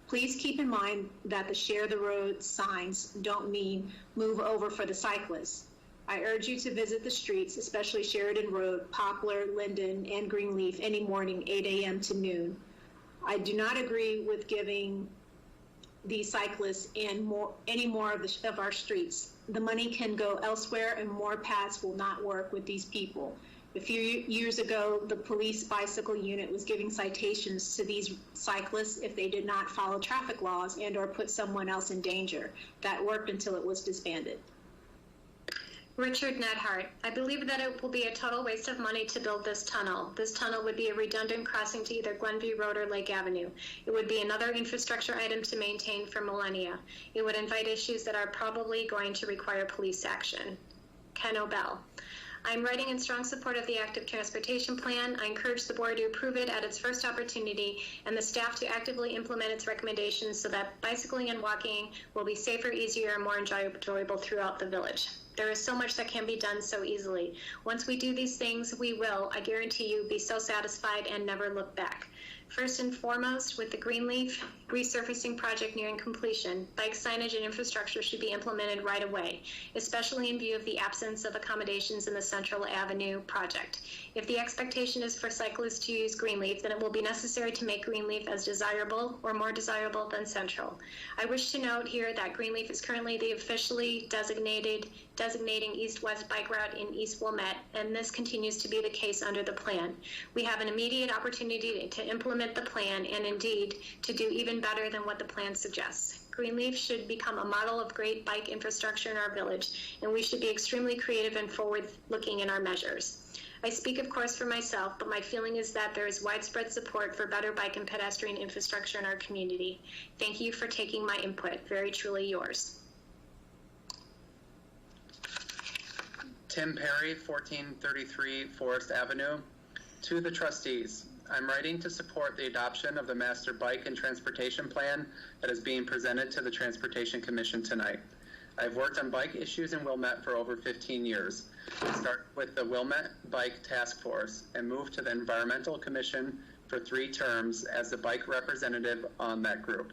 Please keep in mind that the share the road signs don't mean move over for the cyclists. I urge you to visit the streets, especially Sheridan Road, Poplar, Linden, and Greenleaf any morning, 8 a.m. to noon. I do not agree with giving these cyclists and any more of our streets. The money can go elsewhere, and more paths will not work with these people. A few years ago, the police bicycle unit was giving citations to these cyclists if they did not follow traffic laws and or put someone else in danger. That worked until it was disbanded. Richard Nedhart, I believe that it will be a total waste of money to build this tunnel. This tunnel would be a redundant crossing to either Glenview Road or Lake Avenue. It would be another infrastructure item to maintain for millennia. It would invite issues that are probably going to require police action. Ken O'Bell. I'm writing in strong support of the active transportation plan. I encourage the board to approve it at its first opportunity and the staff to actively implement its recommendations so that bicycling and walking will be safer, easier, and more enjoyable throughout the village. There is so much that can be done so easily. Once we do these things, we will, I guarantee you, be so satisfied and never look back. First and foremost, with the Greenleaf resurfacing project nearing completion, bike signage and infrastructure should be implemented right away, especially in view of the absence of accommodations in the Central Avenue project. If the expectation is for cyclists to use Greenleaf, then it will be necessary to make Greenleaf as desirable or more desirable than Central. I wish to note here that Greenleaf is currently the officially designating east-west bike route in East Wilmette, and this continues to be the case under the plan. We have an immediate opportunity to implement the plan and indeed to do even better than what the plan suggests. Greenleaf should become a model of great bike infrastructure in our village, and we should be extremely creative and forward-looking in our measures. I speak, of course, for myself, but my feeling is that there is widespread support for better bike and pedestrian infrastructure in our community. Thank you for taking my input. Very truly yours. Tim Perry, 1433 Forest Avenue. To the trustees, I'm writing to support the adoption of the Master Bike and Transportation Plan that is being presented to the Transportation Commission tonight. I've worked on bike issues in Wilmette for over 15 years. I started with the Wilmette Bike Task Force and moved to the Environmental Commission for 3 terms as the bike representative on that group.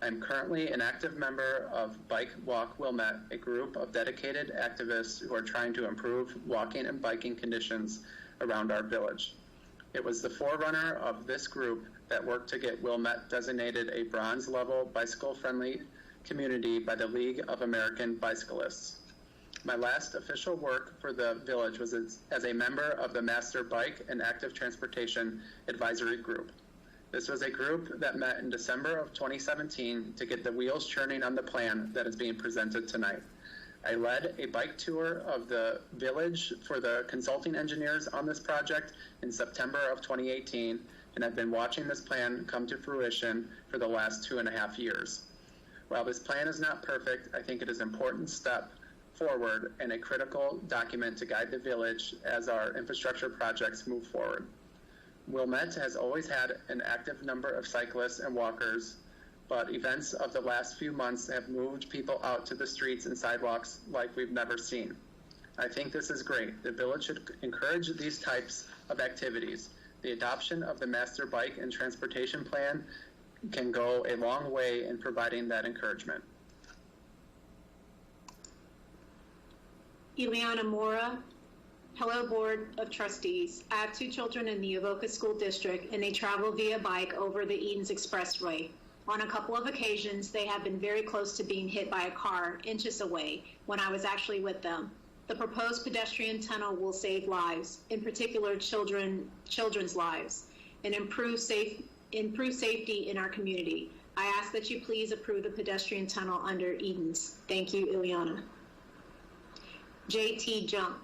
I'm currently an active member of Bike Walk Wilmette, a group of dedicated activists who are trying to improve walking and biking conditions around our village. It was the forerunner of this group that worked to get Wilmette designated a bronze-level bicycle-friendly community by the League of American Bicyclists. My last official work for the village was as a member of the Master Bike and Active Transportation Advisory Group. This was a group that met in December of 2017 to get the wheels churning on the plan that is being presented tonight. I led a bike tour of the village for the consulting engineers on this project in September of 2018, and I've been watching this plan come to fruition for the last 2.5 years. While this plan is not perfect, I think it is an important step forward and a critical document to guide the village as our infrastructure projects move forward. Wilmette has always had an active number of cyclists and walkers, but events of the last few months have moved people out to the streets and sidewalks like we've never seen. I think this is great. The village should encourage these types of activities. The adoption of the Master Bike and Transportation Plan can go a long way in providing that encouragement. Ileana Mora. Hello, Board of Trustees. I have 2 children in the Avoca School District, and they travel via bike over the Edens Expressway. On a couple of occasions, they have been very close to being hit by a car inches away when I was actually with them. The proposed pedestrian tunnel will save lives, in particular children's lives, and improve safety in our community. I ask that you please approve the pedestrian tunnel under Edens. Thank you, Ileana. JT Jump.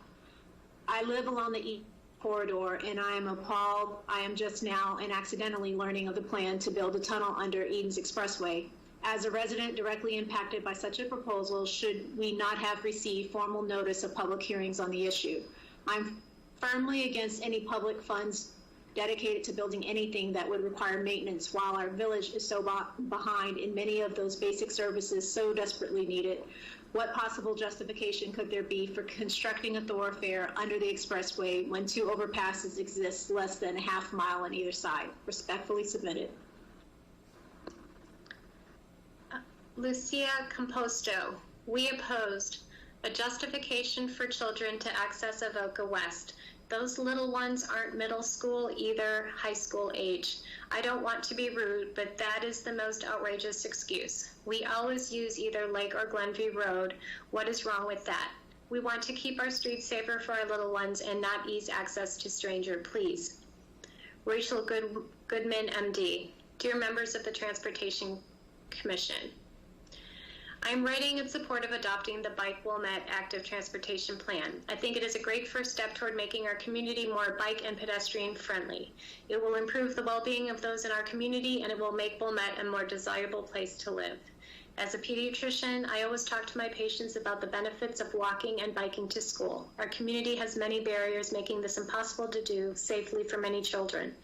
I live along the Edens corridor, and I am appalled. I am just now and accidentally learning of the plan to build a tunnel under Edens Expressway. As a resident directly impacted by such a proposal, should we not have received formal notice of public hearings on the issue? I'm firmly against any public funds dedicated to building anything that would require maintenance while our village is so behind in many of those basic services so desperately needed. What possible justification could there be for constructing a thoroughfare under the expressway when 2 overpasses exist less than a half mile on either side? Respectfully submitted. Lucia Composto. We opposed a justification for children to access Avoca West. Those little ones aren't middle school, either high school age. I don't want to be rude, but that is the most outrageous excuse. We always use either Lake or Glenview Road. What is wrong with that? We want to keep our streets safer for our little ones and not ease access to stranger, please. Rachel Goodman, MD. Dear members of the Transportation Commission, I'm writing in support of adopting the Bike Wilmette Active Transportation Plan. I think it is a great first step toward making our community more bike and pedestrian friendly. It will improve the well-being of those in our community, and it will make Wilmette a more desirable place to live. As a pediatrician, I always talk to my patients about the benefits of walking and biking to school. Our community has many barriers, making this impossible to do safely for many children.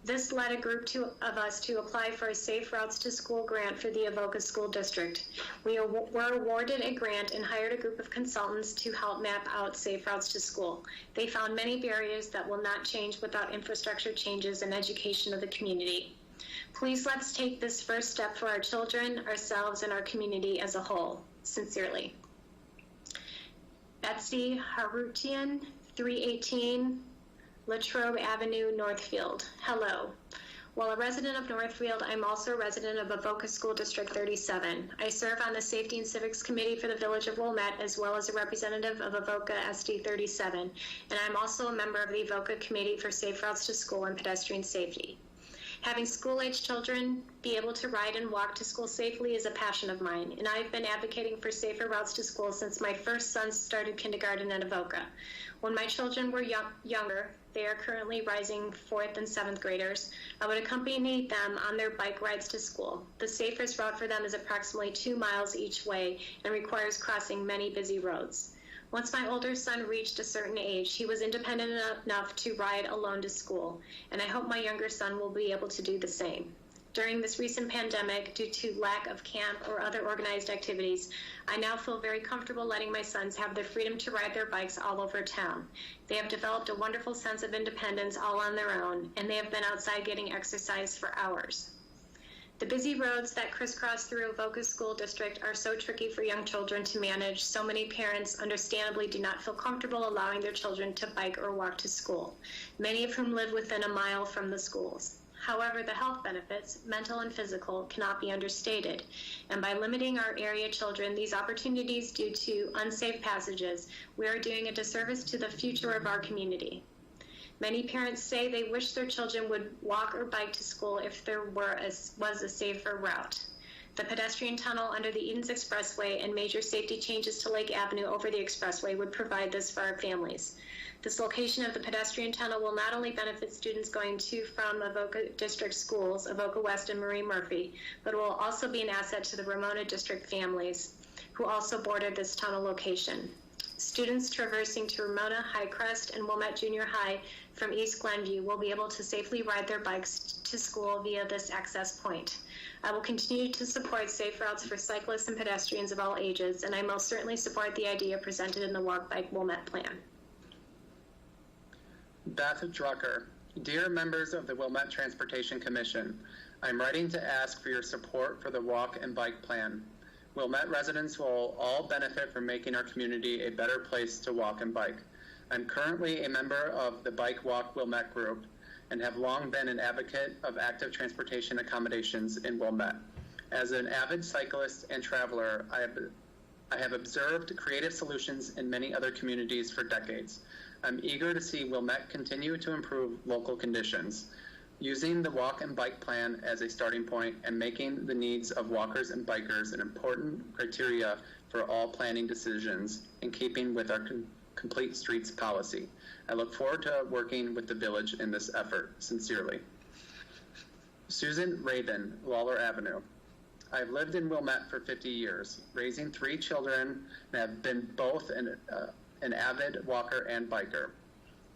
This led a group of us to apply for a Safe Routes to School grant for the Avoca School District. We were awarded a grant and hired a group of consultants to help map out Safe Routes to School. They found many barriers that will not change without infrastructure changes and education of the community. Please let's take this first step for our children, ourselves, and our community as a whole. Sincerely. Betsy Harutian, 318 Latrobe Avenue, Northfield. Hello. While a resident of Northfield, I'm also a resident of Avoca School District 37. I serve on the Safety and Civics Committee for the Village of Wilmette, as well as a representative of Avoca SD 37. And I'm also a member of the Avoca Committee for Safe Routes to School and Pedestrian Safety. Having school-age children be able to ride and walk to school safely is a passion of mine, and I've been advocating for safer routes to school since my first son started kindergarten at Avoca. When my children were younger, they are currently rising 4th and 7th graders, I would accompany them on their bike rides to school. The safest route for them is approximately 2 miles each way and requires crossing many busy roads. Once my older son reached a certain age, he was independent enough to ride alone to school, and I hope my younger son will be able to do the same. During this recent pandemic, due to lack of camp or other organized activities, I now feel very comfortable letting my sons have the freedom to ride their bikes all over town. They have developed a wonderful sense of independence all on their own, and they have been outside getting exercise for hours. The busy roads that crisscross through Avoca School District are so tricky for young children to manage. So many parents understandably do not feel comfortable allowing their children to bike or walk to school, many of whom live within a mile from the schools. However, the health benefits, mental and physical, cannot be understated. And by limiting our area children these opportunities due to unsafe passages, we are doing a disservice to the future of our community. Many parents say they wish their children would walk or bike to school if there was a safer route. The pedestrian tunnel under the Edens Expressway and major safety changes to Lake Avenue over the expressway would provide this for our families. This location of the pedestrian tunnel will not only benefit students going to from Avoca District schools, Avoca West and Marie Murphy, but it will also be an asset to the Ramona District families who also border this tunnel location. Students traversing to Ramona, Highcrest, and Wilmette Junior High from East Glenview will be able to safely ride their bikes to school via this access point. I will continue to support safe routes for cyclists and pedestrians of all ages, and I most certainly support the idea presented in the Walk Bike Wilmette plan. Beth Drucker. Dear members of the Wilmette Transportation Commission, I'm writing to ask for your support for the Walk and Bike plan. Wilmette residents will all benefit from making our community a better place to walk and bike. I'm currently a member of the Bike Walk Wilmette group and have long been an advocate of active transportation accommodations in Wilmette. As an avid cyclist and traveler, I have observed creative solutions in many other communities for decades. I'm eager to see Wilmette continue to improve local conditions, using the Walk and Bike plan as a starting point and making the needs of walkers and bikers an important criteria for all planning decisions in keeping with our Complete Streets policy. I look forward to working with the village in this effort. Sincerely. Susan Rabin, Lawler Avenue. I've lived in Wilmette for 50 years, raising 3 children, and have been both an avid walker and biker.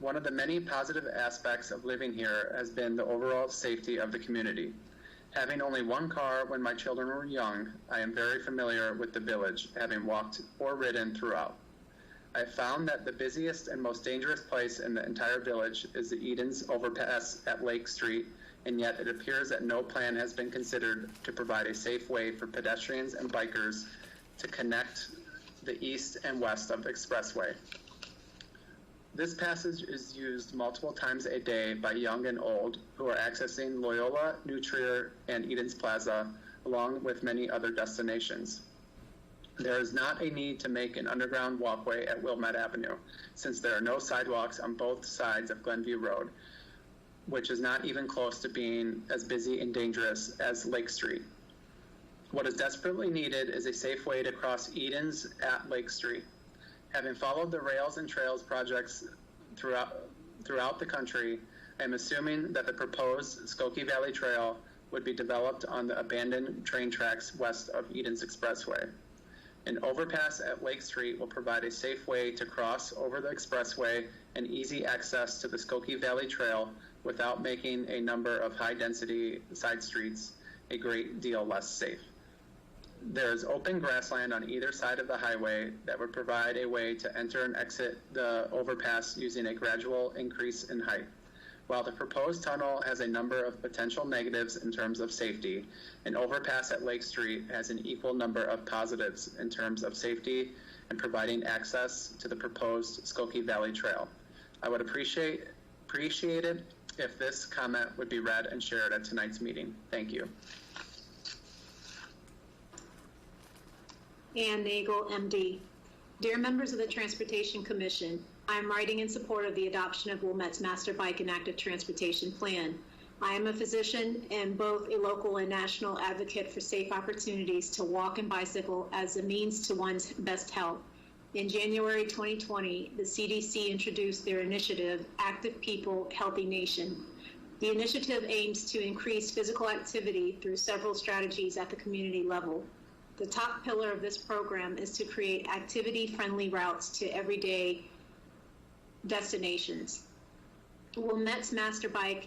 One of the many positive aspects of living here has been the overall safety of the community. Having only 1 car when my children were young, I am very familiar with the village, having walked or ridden throughout. I found that the busiest and most dangerous place in the entire village is the Edens overpass at Lake Street, and yet it appears that no plan has been considered to provide a safe way for pedestrians and bikers to connect the east and west of the expressway. This passage is used multiple times a day by young and old who are accessing Loyola, New Trier, and Edens Plaza, along with many other destinations. There is not a need to make an underground walkway at Wilmette Avenue, since there are no sidewalks on both sides of Glenview Road, which is not even close to being as busy and dangerous as Lake Street. What is desperately needed is a safe way to cross Edens at Lake Street. Having followed the rails and trails projects throughout the country, I am assuming that the proposed Skokie Valley Trail would be developed on the abandoned train tracks west of Edens Expressway. An overpass at Lake Street will provide a safe way to cross over the expressway and easy access to the Skokie Valley Trail without making a number of high-density side streets a great deal less safe. There is open grassland on either side of the highway that would provide a way to enter and exit the overpass using a gradual increase in height. While the proposed tunnel has a number of potential negatives in terms of safety, an overpass at Lake Street has an equal number of positives in terms of safety and providing access to the proposed Skokie Valley Trail. I would appreciate it if this comment would be read and shared at tonight's meeting. Thank you. Ann Nagel, MD. Dear members of the Transportation Commission, I am writing in support of the adoption of Wilmette's Master Bike and Active Transportation Plan. I am a physician and both a local and national advocate for safe opportunities to walk and bicycle as a means to one's best health. In January 2020, the CDC introduced their initiative, Active People, Healthy Nation. The initiative aims to increase physical activity through several strategies at the community level. The top pillar of this program is to create activity-friendly routes to everyday destinations. Wilmette's Master Bike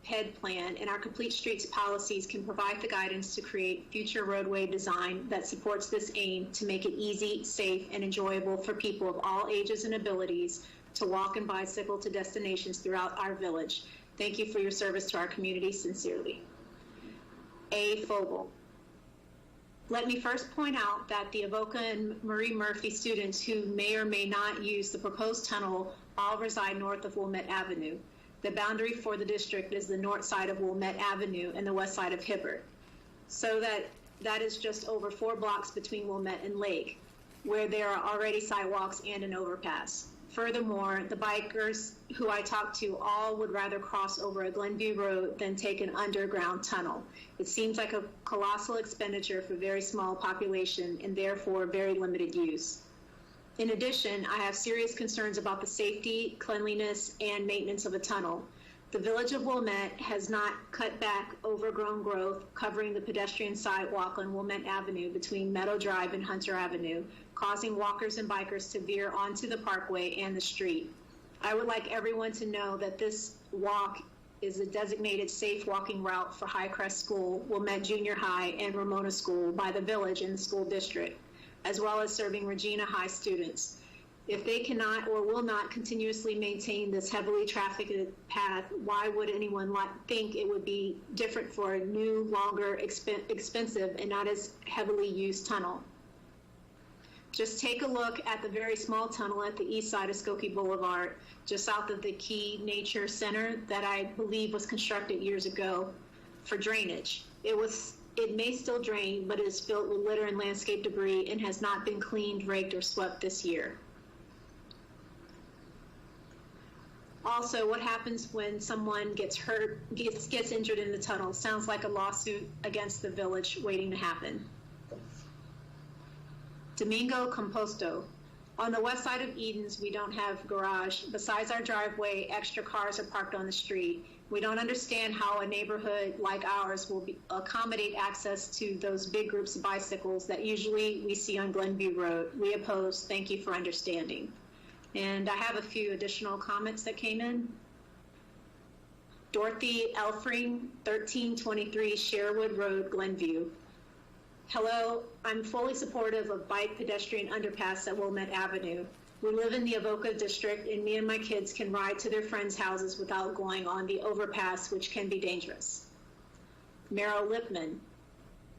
Ped Plan and our Complete Streets policies can provide the guidance to create future roadway design that supports this aim to make it easy, safe, and enjoyable for people of all ages and abilities to walk and bicycle to destinations throughout our village. Thank you for your service to our community. Sincerely. A. Fogel. Let me first point out that the Avoca and Marie Murphy students who may or may not use the proposed tunnel all reside north of Wilmette Avenue. The boundary for the district is the north side of Wilmette Avenue and the west side of Hibbert. So that is just over 4 blocks between Wilmette and Lake, where there are already sidewalks and an overpass. Furthermore, the bikers who I talked to all would rather cross over a Glenview Road than take an underground tunnel. It seems like a colossal expenditure for a very small population and therefore very limited use. In addition, I have serious concerns about the safety, cleanliness, and maintenance of a tunnel. The village of Wilmette has not cut back overgrown growth covering the pedestrian sidewalk on Wilmette Avenue between Meadow Drive and Hunter Avenue, causing walkers and bikers to veer onto the parkway and the street. I would like everyone to know that this walk is a designated safe walking route for Highcrest School, Wilmette Junior High, and Ramona School by the village and the school district, as well as serving Regina High students. If they cannot or will not continuously maintain this heavily trafficked path, why would anyone think it would be different for a new, longer, expensive, and not as heavily used tunnel? Just take a look at the very small tunnel at the east side of Skokie Boulevard, just south of the Key Nature Center that I believe was constructed years ago for drainage. It may still drain, but it is filled with litter and landscape debris and has not been cleaned, raked, or swept this year. Also, what happens when someone gets hurt, gets injured in the tunnel? Sounds like a lawsuit against the village waiting to happen. Domingo Composto. On the west side of Edens, we don't have garage. Besides our driveway, extra cars are parked on the street. We don't understand how a neighborhood like ours will accommodate access to those big groups of bicycles that usually we see on Glenview Road. We oppose. Thank you for understanding. And I have a few additional comments that came in. Dorothy Elfring, 1323 Sherwood Road, Glenview. Hello, I'm fully supportive of bike pedestrian underpass at Wilmette Avenue. We live in the Avoca district and me and my kids can ride to their friends' houses without going on the overpass, which can be dangerous. Meryl Lipman.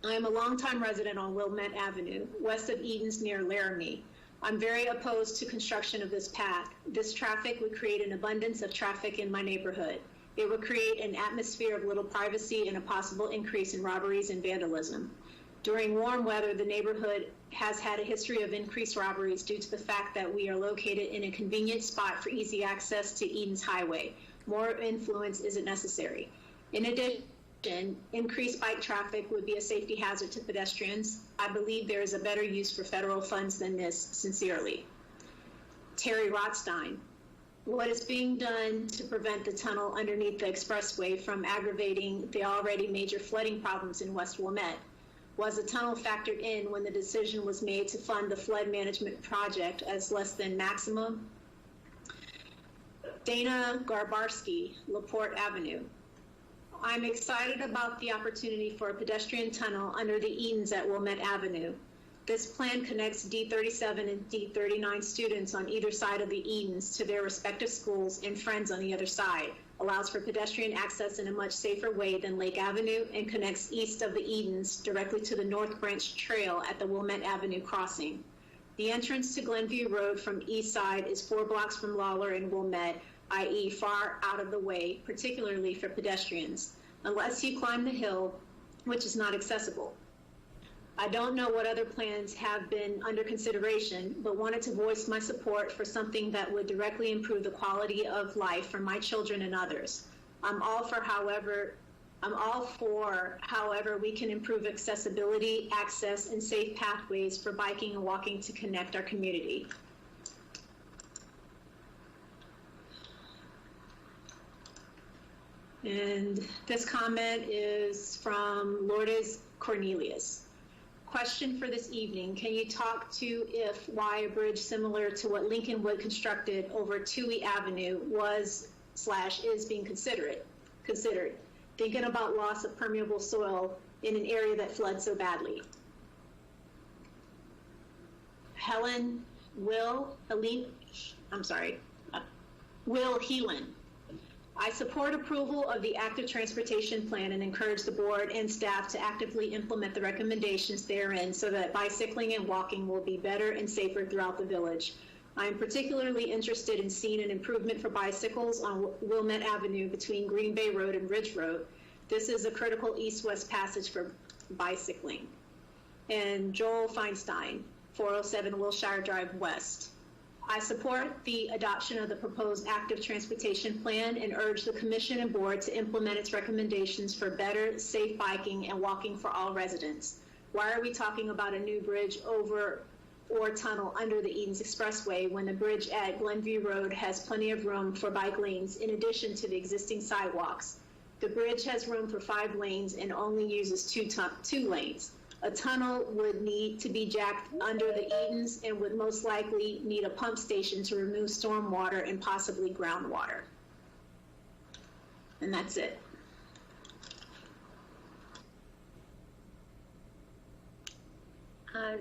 I am a longtime resident on Wilmette Avenue, west of Edens near Laramie. I'm very opposed to construction of this path. This traffic would create an abundance of traffic in my neighborhood. It would create an atmosphere of little privacy and a possible increase in robberies and vandalism. During warm weather, the neighborhood has had a history of increased robberies due to the fact that we are located in a convenient spot for easy access to Eden's Highway. More influence isn't necessary. In addition, increased bike traffic would be a safety hazard to pedestrians. I believe there is a better use for federal funds than this. Sincerely. Terry Rothstein. What is being done to prevent the tunnel underneath the expressway from aggravating the already major flooding problems in West Wilmette? Was the tunnel factored in when the decision was made to fund the flood management project as less than maximum? Dana Garbarski, LaPorte Avenue. I'm excited about the opportunity for a pedestrian tunnel under the Edens at Wilmette Avenue. This plan connects D37 and D39 students on either side of the Edens to their respective schools and friends on the other side, allows for pedestrian access in a much safer way than Lake Avenue, and connects east of the Edens directly to the North Branch Trail at the Wilmette Avenue crossing. The entrance to Glenview Road from east side is 4 blocks from Lawler and Wilmette, i.e. far out of the way, particularly for pedestrians, unless you climb the hill, which is not accessible. I don't know what other plans have been under consideration, but wanted to voice my support for something that would directly improve the quality of life for my children and others. I'm all for however we can improve accessibility, access, and safe pathways for biking and walking to connect our community. And this comment is from Lourdes Cornelius. Question for this evening, can you talk to why a bridge similar to what Lincolnwood constructed over Toohey Avenue was/is being considered, thinking about loss of permeable soil in an area that floods so badly? Will Heelan. I support approval of the active transportation plan and encourage the board and staff to actively implement the recommendations therein so that bicycling and walking will be better and safer throughout the village. I am particularly interested in seeing an improvement for bicycles on Wilmette Avenue between Green Bay Road and Ridge Road. This is a critical east-west passage for bicycling. And Joel Feinstein, 407 Wilshire Drive West. I support the adoption of the proposed active transportation plan and urge the commission and board to implement its recommendations for better, safe biking and walking for all residents. Why are we talking about a new bridge over or tunnel under the Edens Expressway when the bridge at Glenview Road has plenty of room for bike lanes in addition to the existing sidewalks? The bridge has room for 5 lanes and only uses 2 lanes. A tunnel would need to be jacked under the Edens and would most likely need a pump station to remove storm water and possibly groundwater. And that's it.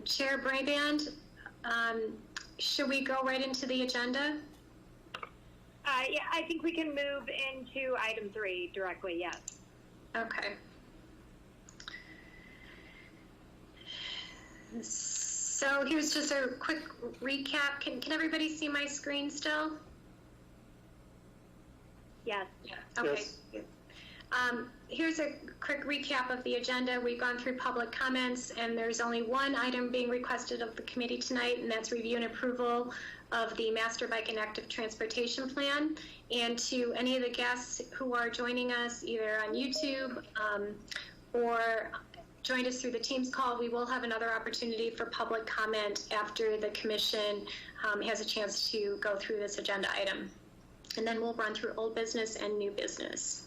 Chair Braband, should we go right into the agenda? Yeah, I think we can move into item 3 directly, yes. Okay. So here's just a quick recap. Can everybody see my screen still? Yes. Okay. Yes. Here's a quick recap of the agenda. We've gone through public comments, and there's only one item being requested of the committee tonight, and that's review and approval of the Master Bike and Active Transportation Plan. And to any of the guests who are joining us either on YouTube or joined us through the Teams call, we will have another opportunity for public comment after the commission has a chance to go through this agenda item. And then we'll run through old business and new business.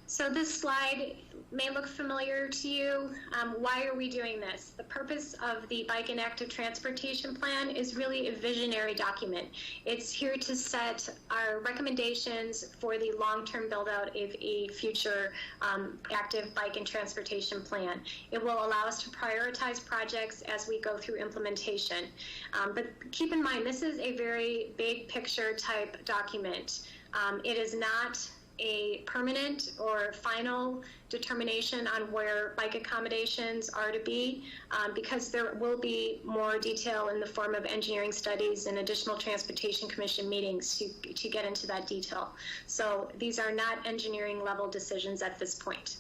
So this slide may look familiar to you. Why are we doing this? The purpose of the Bike and Active Transportation Plan is really a visionary document. It's here to set our recommendations for the long-term build-out of a future active bike and transportation plan. It will allow us to prioritize projects as we go through implementation. But keep in mind, this is a very big picture type document. It is not a permanent or final determination on where bike accommodations are to be, because there will be more detail in the form of engineering studies and additional Transportation Commission meetings to get into that detail. So these are not engineering level decisions at this point.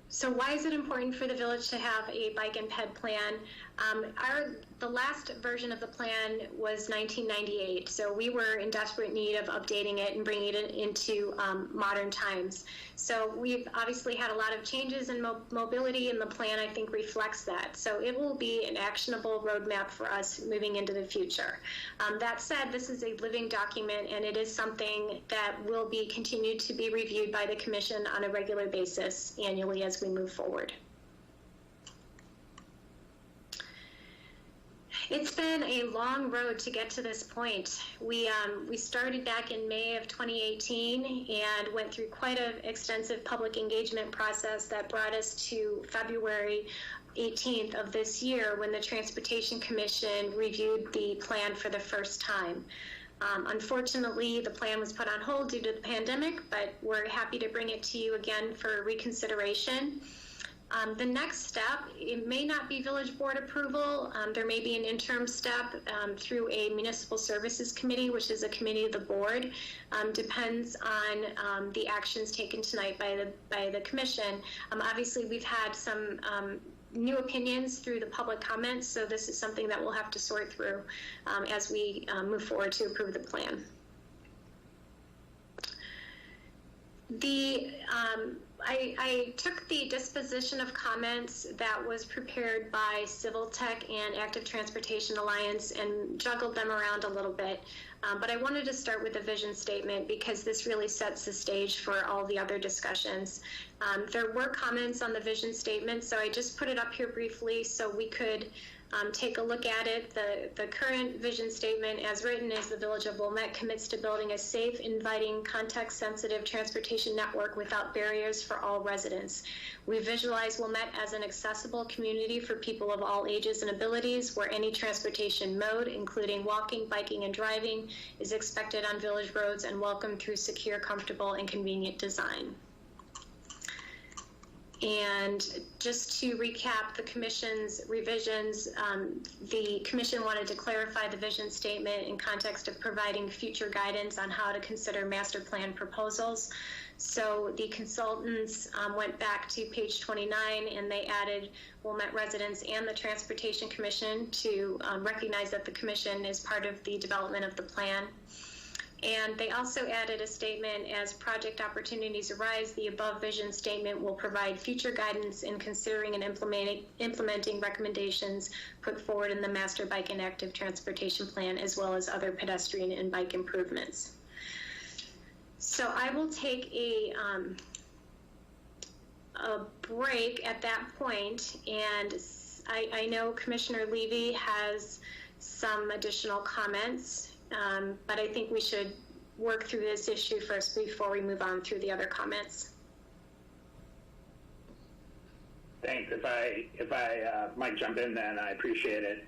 So why is it important for the village to have a bike and ped plan? The last version of the plan was 1998, so we were in desperate need of updating it and bringing it into modern times. So we've obviously had a lot of changes in mobility, and the plan, I think, reflects that. So it will be an actionable roadmap for us moving into the future. That said, this is a living document, and it is something that will be continued to be reviewed by the Commission on a regular basis annually as we move forward. It's been a long road to get to this point. We started back in May of 2018 and went through quite an extensive public engagement process that brought us to February 18th of this year, when the Transportation Commission reviewed the plan for the first time. Unfortunately, the plan was put on hold due to the pandemic, but we're happy to bring it to you again for reconsideration. The next step, it may not be village board approval. There may be an interim step through a municipal services committee, which is a committee of the board. Depends on the actions taken tonight by the commission. Obviously, we've had some new opinions through the public comments, so this is something that we'll have to sort through as we move forward to approve the plan. I took the disposition of comments that was prepared by Civil Tech and Active Transportation Alliance and juggled them around a little bit. But I wanted to start with the vision statement because this really sets the stage for all the other discussions. There were comments on the vision statement, so I just put it up here briefly so we could take a look at it. The current vision statement as written is the Village of Wilmette commits to building a safe, inviting, context-sensitive transportation network without barriers for all residents. We visualize Wilmette as an accessible community for people of all ages and abilities, where any transportation mode, including walking, biking, and driving, is expected on village roads and welcomed through secure, comfortable, and convenient design. And just to recap the Commission's revisions, the Commission wanted to clarify the vision statement in context of providing future guidance on how to consider master plan proposals. So the consultants went back to page 29 and they added Wilmette residents and the Transportation Commission to recognize that the Commission is part of the development of the plan. And they also added a statement, as project opportunities arise, the above vision statement will provide future guidance in considering and implementing recommendations put forward in the Master Bike and Active Transportation Plan, as well as other pedestrian and bike improvements. So I will take a break at that point, and I know Commissioner Levy has some additional comments. But I think we should work through this issue first before we move on through the other comments. Thanks. If I might jump in then, I appreciate it.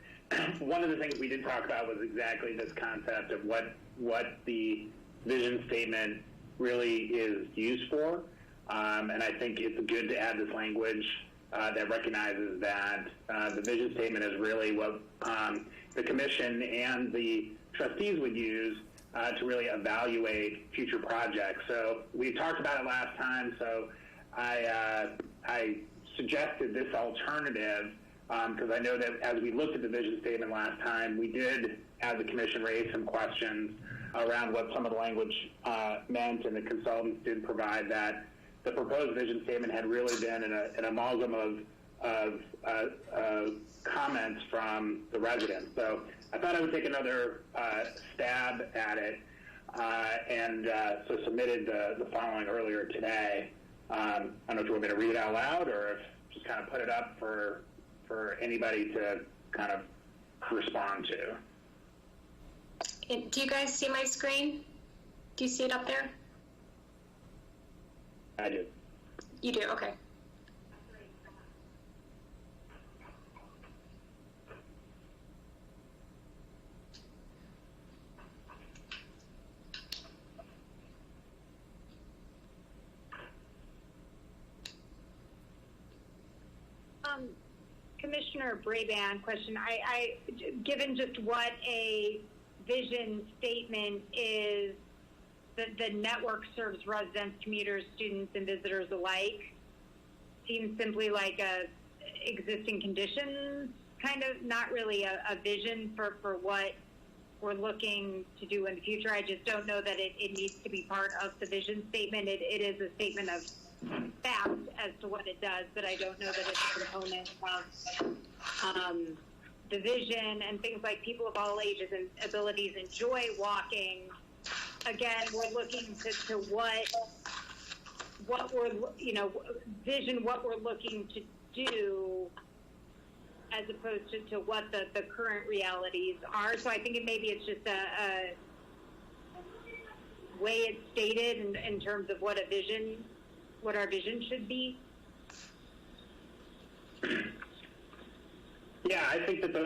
One of the things we did talk about was exactly this concept of what the vision statement really is used for. And I think it's good to add this language that recognizes that the vision statement is really what the Commission and the trustees would use to really evaluate future projects. So we talked about it last time, so I suggested this alternative because I know that as we looked at the vision statement last time, we did, as the Commission, raise some questions around what some of the language meant, and the consultants did provide that the proposed vision statement had really been an amalgam of comments from the residents. So I thought I would take another stab at it, and so submitted the following earlier today. I don't know if you want me to read it out loud or if just kind of put it up for anybody to kind of respond to. Do you guys see my screen? Do you see it up there? I do. You do, okay. Commissioner Brabant question. I given just what a vision statement is, the network serves residents, commuters, students, and visitors alike, seems simply like a existing conditions, kind of not really a vision for what we're looking to do in the future. I just don't know that it needs to be part of the vision statement. It is a statement of fact as to what it does, but I don't know that it's a component of the vision and things like people of all ages and abilities enjoy walking. Again, we're looking to what we're, vision what we're looking to do as opposed to what the current realities are. So I think maybe it's just a way it's stated in terms of what our vision should be. Yeah, I think that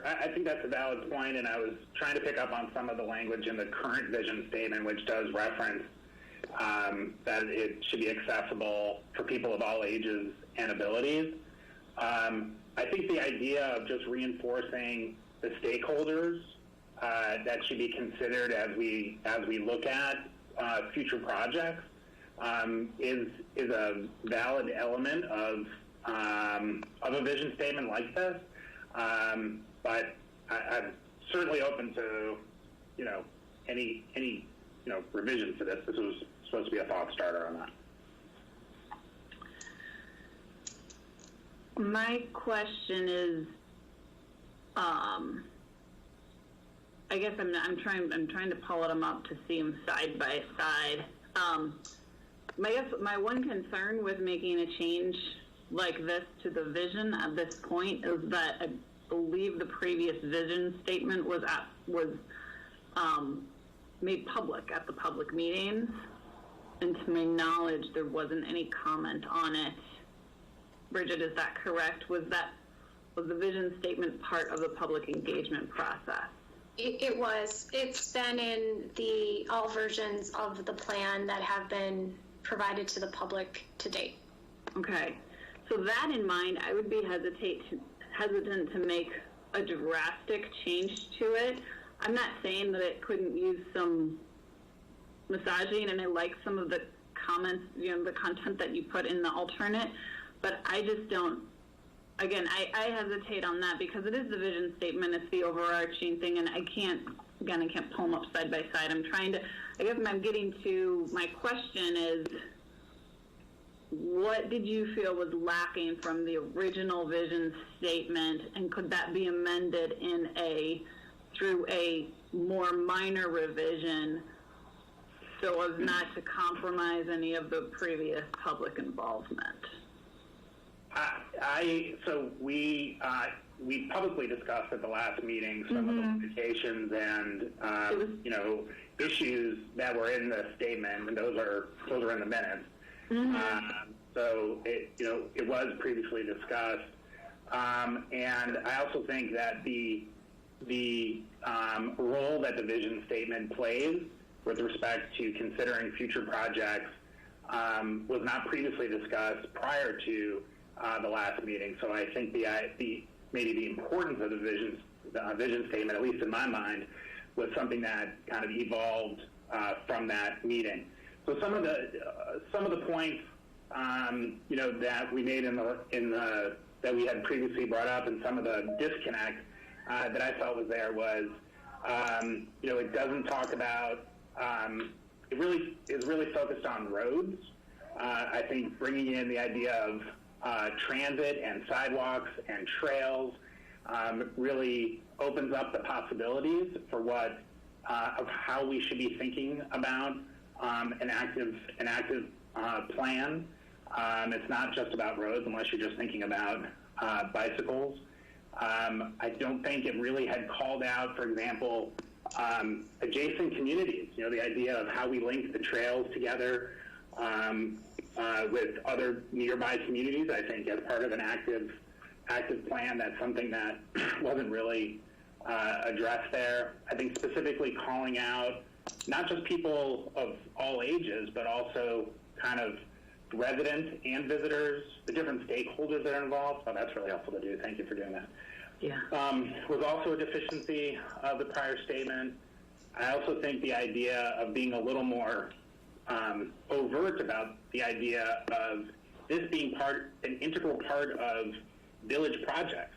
I think that's a valid point, and I was trying to pick up on some of the language in the current vision statement, which does reference that it should be accessible for people of all ages and abilities. I think the idea of just reinforcing the stakeholders that should be considered as we look at future projects is a valid element of a vision statement like this. But I'm certainly open to any revisions to this. This was supposed to be a thought starter on that. My question is, I guess I'm trying to pull them up to see them side by side. My one concern with making a change like this to the vision at this point is that I believe the previous vision statement was made public at the public meetings, and to my knowledge, there wasn't any comment on it. Bridget, is that correct? Was the vision statement part of the public engagement process? It was. It's been in all versions of the plan that have been provided to the public to date. Okay. So that in mind, I would be hesitant to make a drastic change to it. I'm not saying that it couldn't use some massaging, and I like some of the comments, the content that you put in the alternate, but I just don't, again, I hesitate on that because it is the vision statement, it's the overarching thing, and I can't pull them up side by side. I guess I'm getting to, my question is, what did you feel was lacking from the original vision statement, and could that be amended through a more minor revision so as not to compromise any of the previous public involvement? So we publicly discussed at the last meeting some of the limitations and issues that were in the statement, and those are in the minutes. So it was previously discussed, and I also think that the role that the vision statement plays with respect to considering future projects was not previously discussed prior to the last meeting. So I think maybe the importance of the vision statement, at least in my mind, was something that kind of evolved from that meeting. So some of the points that we made that we had previously brought up, and some of the disconnect that I felt was there was it doesn't talk about it really is really focused on roads. I think bringing in the idea of transit and sidewalks and trails really opens up the possibilities for of how we should be thinking about an active plan. It's not just about roads unless you're just thinking about bicycles. I don't think it really had called out, for example, adjacent communities, the idea of how we link the trails together with other nearby communities. I think as part of an active plan, that's something that wasn't really addressed there. I think specifically calling out not just people of all ages, but also kind of residents and visitors, the different stakeholders that are involved. So that's really helpful to do. Thank you for doing that. Yeah. Was also a deficiency of the prior statement. I also think the idea of being a little more overt about the idea of this being an integral part of village projects.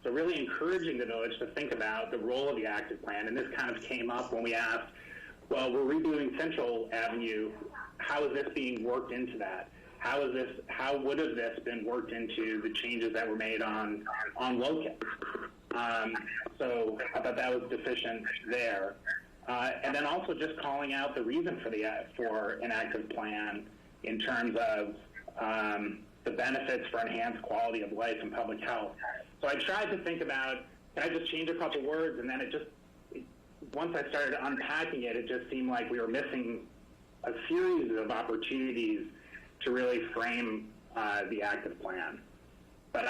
So really encouraging the village to think about the role of the active plan. And this kind of came up when we asked, well, we're redoing Central Avenue. How is this being worked into that? How would have this been worked into the changes that were made on Locust? So I thought that was deficient there. And then also just calling out the reason for an active plan in terms of the benefits for enhanced quality of life and public health. So I tried to think about, can I just change a couple words? And then once I started unpacking it, it just seemed like we were missing a series of opportunities to really frame the active plan. But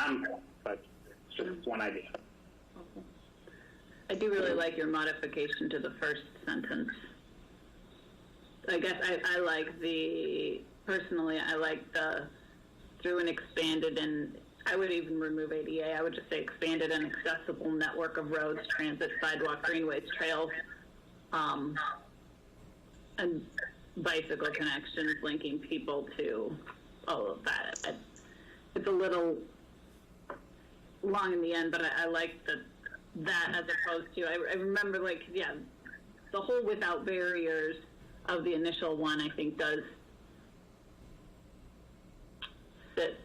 it's just one idea. I do really like your modification to the first sentence. I guess I like personally, I like the through an expanded, and I would even remove ADA. I would just say expanded and accessible network of roads, transit, sidewalk, greenways, trails, and bicycle connections linking people to all of that. It's a little long in the end, but I like that as opposed to, I remember the whole without barriers of the initial one, I think does fit.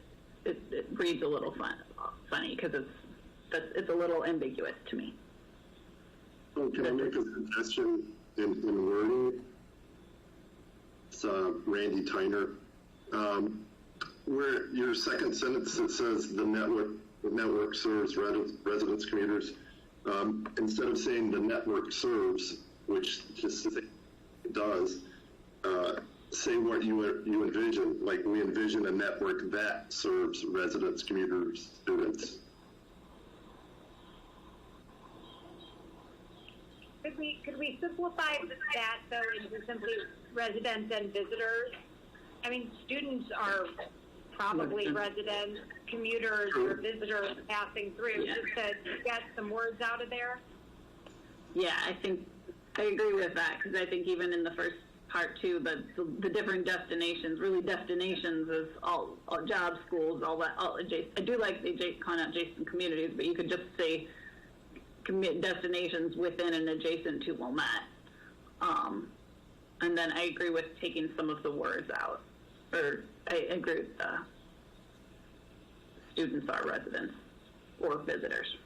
It reads a little funny because it's a little ambiguous to me. Oh, can I make a suggestion in wording? It's Randy Tyner. Where your second sentence that says the network serves residents, commuters, instead of saying the network serves, which just it does, say what you envision. Like, we envision a network that serves residents, commuters, students. Could we simplify that though into simply residents and visitors? I mean, students are probably residents, commuters, or visitors passing through. Yeah. Just to get some words out of there. Yeah, I think I agree with that because I think even in the first part too, the different destinations, really destinations is all job schools, all that, all adjacent. I do like the calling out adjacent communities, but you could just say destinations within and adjacent to Wilmette. And then I agree with taking some of the words out, or I agree with the students are residents or visitors.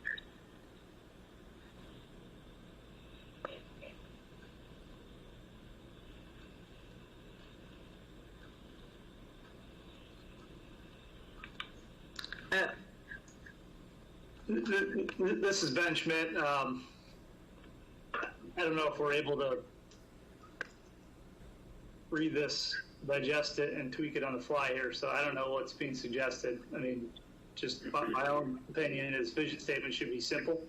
This is Ben Schmidt. I don't know if we're able to read this, digest it, and tweak it on the fly here, so I don't know what's being suggested. I mean, just my own opinion is vision statement should be simple.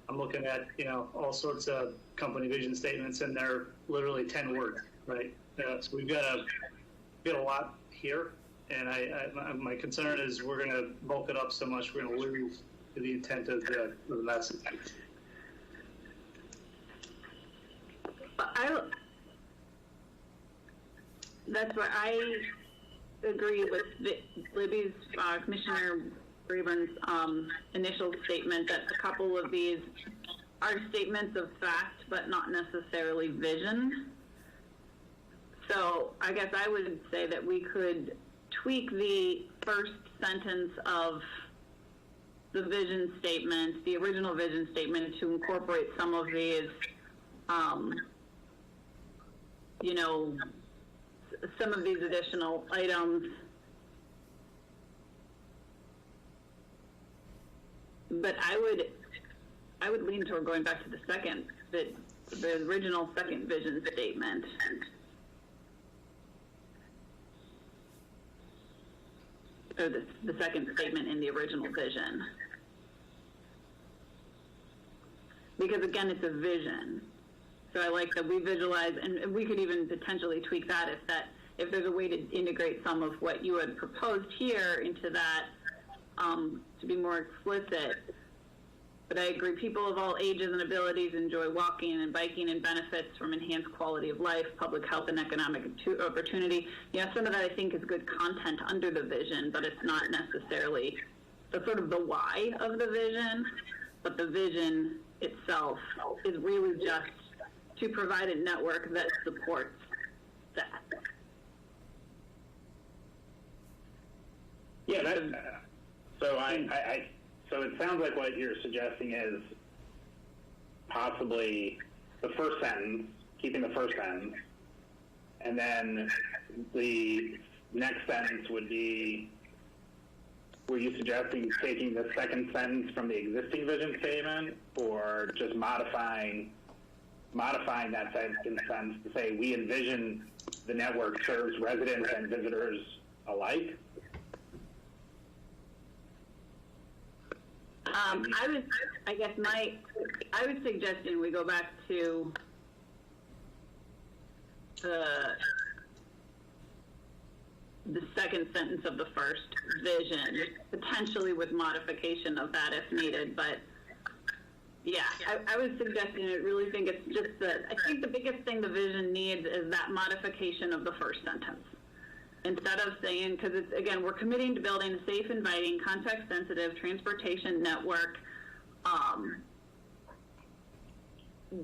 I'm looking at, all sorts of company vision statements, and they're literally 10 words, right? So we've got a lot here, and my concern is we're going to bulk it up so much we're going to lose the intent of the message. That's where I agree with Libby's Commissioner Braeburn's initial statement that a couple of these are statements of fact, but not necessarily vision. So I guess I would say that we could tweak the first sentence of the vision statement, the original vision statement, to incorporate some of these, some of these additional items. But I would lean toward going back to the original second vision statement. Or the second statement in the original vision. Because again, it's a vision. So I like that we visualize, and we could even potentially tweak that if there's a way to integrate some of what you had proposed here into that, to be more explicit. But I agree, people of all ages and abilities enjoy walking and biking and benefits from enhanced quality of life, public health, and economic opportunity. Yeah, some of that I think is good content under the vision, but it's not necessarily the sort of the why of the vision, but the vision itself is really just to provide a network that supports that. Yeah, so it sounds like what you're suggesting is possibly the first sentence, keeping the first sentence, and then the next sentence would be, were you suggesting taking the second sentence from the existing vision statement, or just modifying that second sentence to say, we envision the network serves residents and visitors alike? I was suggesting we go back to the second sentence of the first vision, potentially with modification of that if needed. But yeah, I was suggesting, I really think it's just that, I think the biggest thing the vision needs is that modification of the first sentence. Instead of saying, because it's, again, we're committing to building a safe, inviting, context-sensitive transportation network.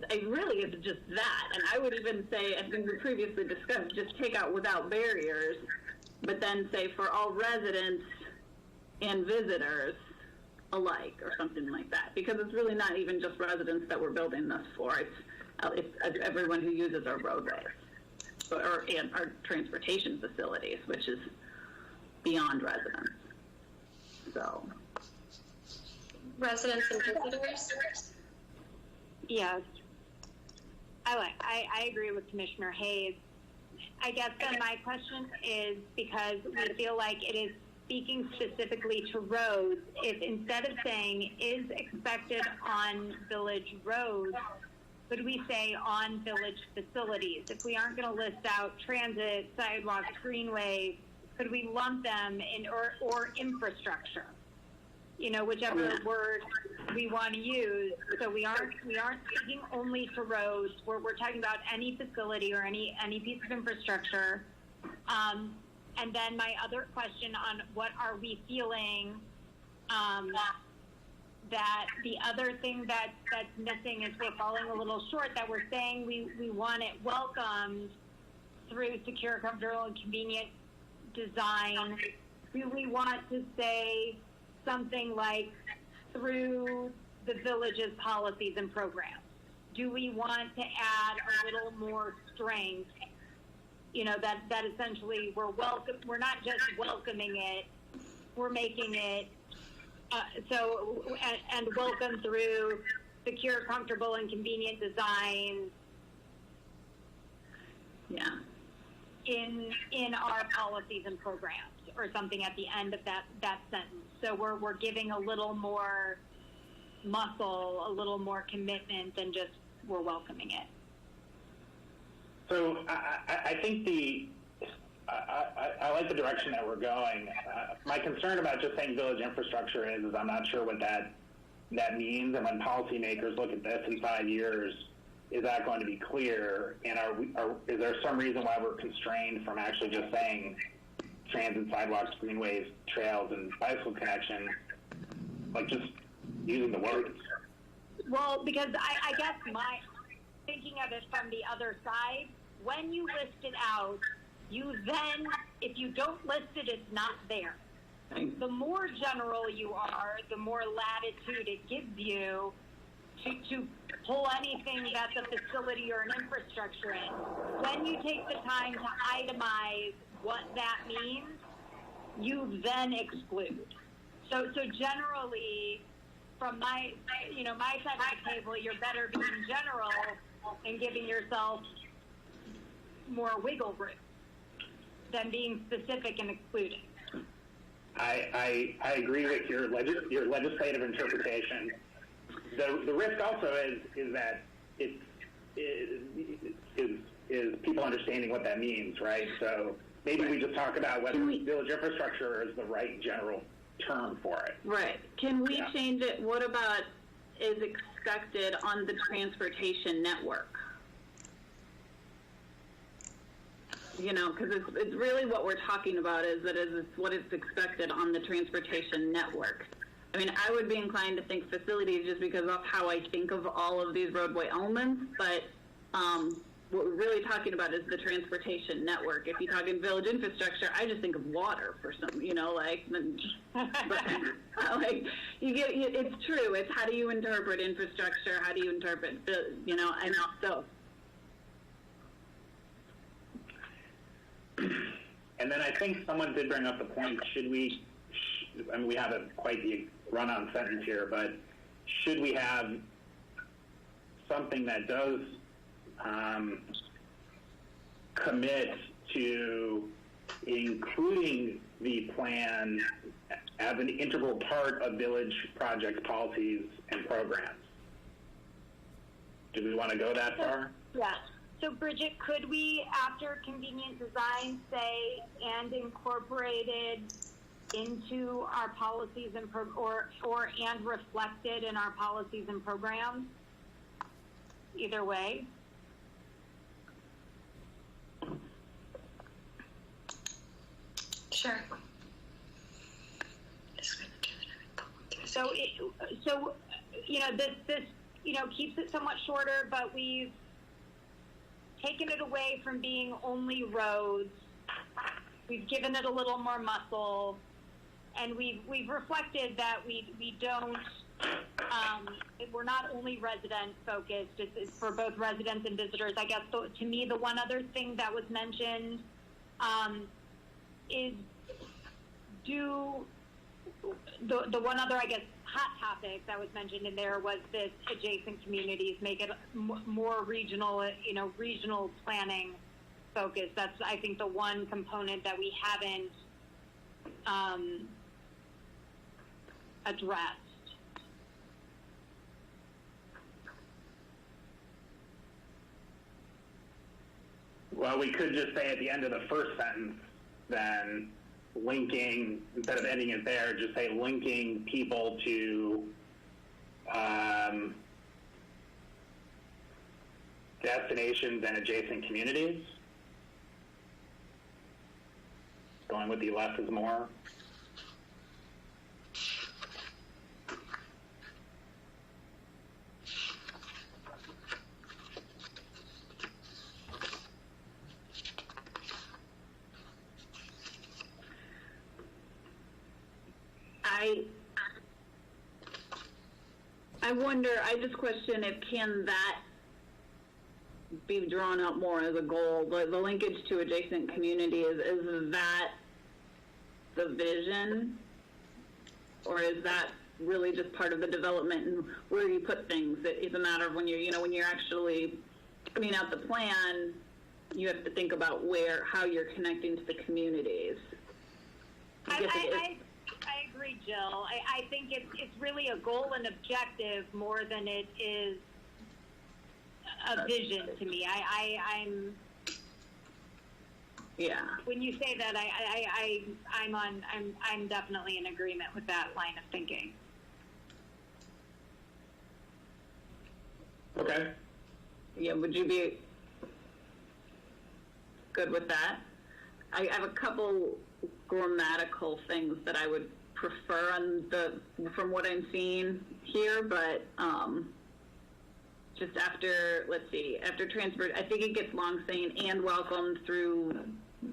It really is just that. And I would even say, I think we previously discussed, just take out without barriers, but then say for all residents and visitors alike, or something like that. Because it's really not even just residents that we're building this for. It's everyone who uses our roadways. And our transportation facilities, which is beyond residents. So, residents and visitors. Yes, I agree with Commissioner Hayes. I guess then my question is, because we feel like it is speaking specifically to roads, if instead of saying is expected on village roads, could we say on village facilities? If we aren't going to list out transit, sidewalks, greenways, could we lump them in or infrastructure? You know, whichever word we want to use. So we aren't speaking only to roads. We're talking about any facility or any piece of infrastructure. And then my other question on what are we feeling? That the other thing that's missing is we're falling a little short, that we're saying we want it welcomed through secure, comfortable, and convenient design. Do we want to say something like through the village's policies and programs? Do we want to add a little more strength? You know, that essentially we're not just welcoming it, we're making it and welcome through secure, comfortable, and convenient design. Yeah. In our policies and programs, or something at the end of that sentence. So we're giving a little more muscle, a little more commitment than just we're welcoming it. So I think I like the direction that we're going. My concern about just saying village infrastructure is I'm not sure what that means, and when policymakers look at this in 5 years, is that going to be clear? And is there some reason why we're constrained from actually just saying transit, sidewalks, greenways, trails, and bicycle connection, like just using the words? Well, because I guess my thinking of it from the other side, when you list it out, you then, if you don't list it, it's not there. The more general you are, the more latitude it gives you to pull anything that's a facility or an infrastructure in. When you take the time to itemize what that means, you then exclude. So generally, from my side of the table, you're better being general and giving yourself more wiggle room than being specific and excluding. I agree with your legislative interpretation. The risk also is that it is is people understanding what that means, right? So maybe we just talk about whether village infrastructure is the right general term for it. Right. Can we change it? What about is expected on the transportation network? You know, because it's really what we're talking about is what is expected on the transportation network. I mean, I would be inclined to think facilities just because of how I think of all of these roadway elements, but what we're really talking about is the transportation network. If you're talking village infrastructure, I just think of water for some, you know, like, but, like, it's true. It's how do you interpret infrastructure? How do you interpret, you know, and so. And then I think someone did bring up the point, should we, I mean, we have quite the run-on sentence here, but should we have something that does commit to including the plan as an integral part of village project policies and programs? Do we want to go that far? Yeah. So Bridget, could we, after convenient design, say and incorporated into our policies and and reflected in our policies and programs? Either way. Sure. So you know, this you know, keeps it somewhat shorter, but we've taken it away from being only roads. We've given it a little more muscle, and we've reflected that we don't. We're not only resident focused. It's for both residents and visitors. I guess to me, the one other thing that was mentioned is the one other, I guess, hot topic that was mentioned in there was this adjacent communities, make it more regional, you know, regional planning focus. That's, I think, the one component that we haven't addressed. Well, we could just say at the end of the first sentence, then linking, instead of ending it there, just say linking people to destinations and adjacent communities. Going with the less is more. I wonder, I just question if can that be drawn out more as a goal, the linkage to adjacent communities, is that the vision, or is that really just part of the development and where you put things? It's a matter of when you're, you know, when you're actually putting out the plan, you have to think about how you're connecting to the communities. I agree, Jill. I think it's really a goal and objective more than it is a vision to me. I'm yeah. When you say that, I'm definitely in agreement with that line of thinking. Okay. Yeah, would you be good with that? I have a couple grammatical things that I would prefer from what I'm seeing here, but just after, let's see, after transfer, I think it gets long saying and welcomed through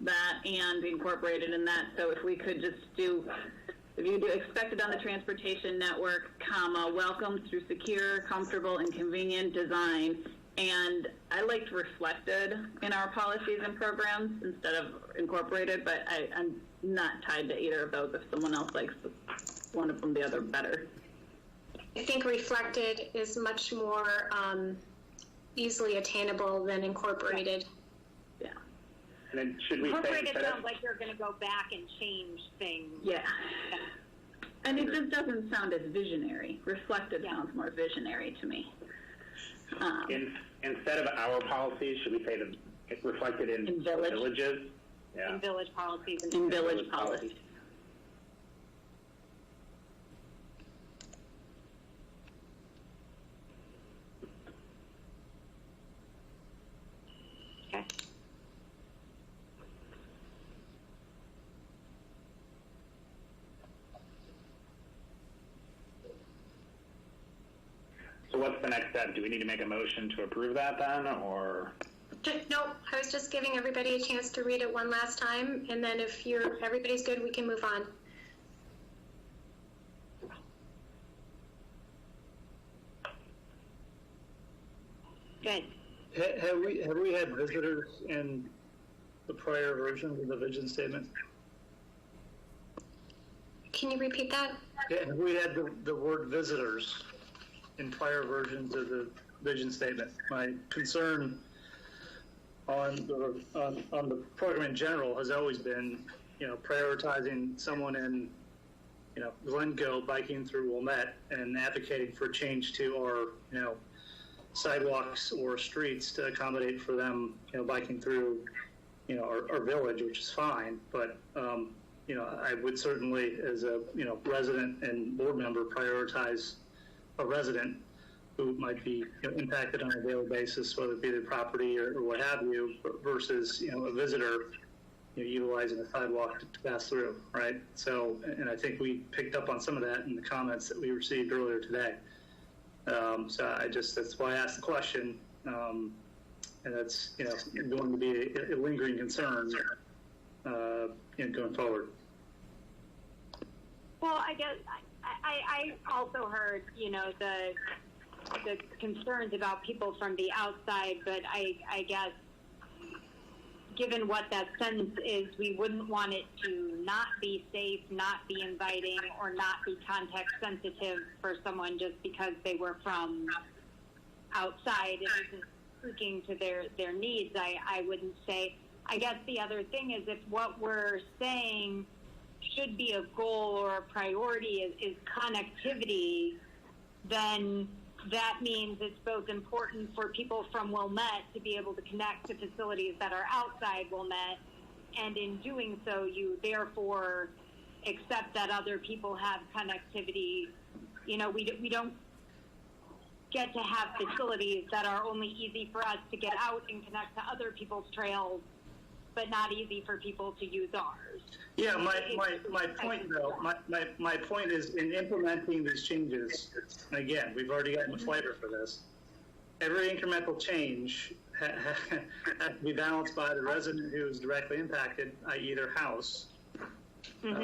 that and incorporated in that. So if we could just do, if you do expected on the transportation network, comma, welcomed through secure, comfortable, and convenient design. And I liked reflected in our policies and programs instead of incorporated, but I'm not tied to either of those if someone else likes one of them, the other better. I think reflected is much more easily attainable than incorporated. Yeah. And then should we incorporated say sounds like you're going to go back and change things. Yeah. And it just doesn't sound as visionary. Reflected sounds more visionary to me. Instead of our policies, should we say the it's reflected in village. villages. Yeah. In village policies. In village policies. Okay. So what's the next step? Do we need to make a motion to approve that then, or? No, I was just giving everybody a chance to read it one last time, and then if everybody's good, we can move on. Good. Have we had visitors in the prior versions of the vision statement? Can you repeat that? Yeah, have we had the word visitors in prior versions of the vision statement? My concern on the program in general has always been, prioritizing someone in, Glencoe biking through Wilmette and advocating for change to our, sidewalks or streets to accommodate for them, biking through, our village, which is fine. But, I would certainly, as a, resident and board member, prioritize a resident who might be impacted on a daily basis, whether it be their property or what have you, versus, a visitor utilizing the sidewalk to pass through, right? So, and I think we picked up on some of that in the comments that we received earlier today. So that's why I asked the question, and that's, going to be a lingering concern, going forward. Well, I guess I also heard, the concerns about people from the outside, but I guess given what that sentence is, we wouldn't want it to not be safe, not be inviting, or not be context sensitive for someone just because they were from outside and isn't speaking to their needs. I wouldn't say. I guess the other thing is, if what we're saying should be a goal or a priority is connectivity, then that means it's both important for people from Wilmette to be able to connect to facilities that are outside Wilmette, and in doing so, you therefore accept that other people have connectivity. We don't get to have facilities that are only easy for us to get out and connect to other people's trails, but not easy for people to use ours. Yeah, my point though, my point is, in implementing these changes, and again, we've already gotten a flavor for this, every incremental change has to be balanced by the resident who is directly impacted, i.e. their house, and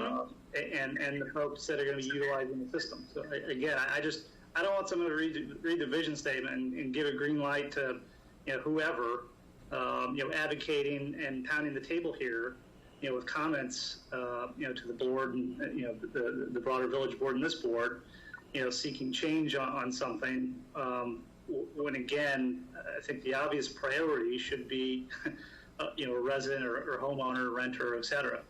the folks that are going to be utilizing the system. So again, I don't want someone to read the vision statement and give a green light to whoever, advocating and pounding the table here, with comments, to the board and, the broader village board and this board, seeking change on something, when again, I think the obvious priority should be, a resident or homeowner, renter, et cetera.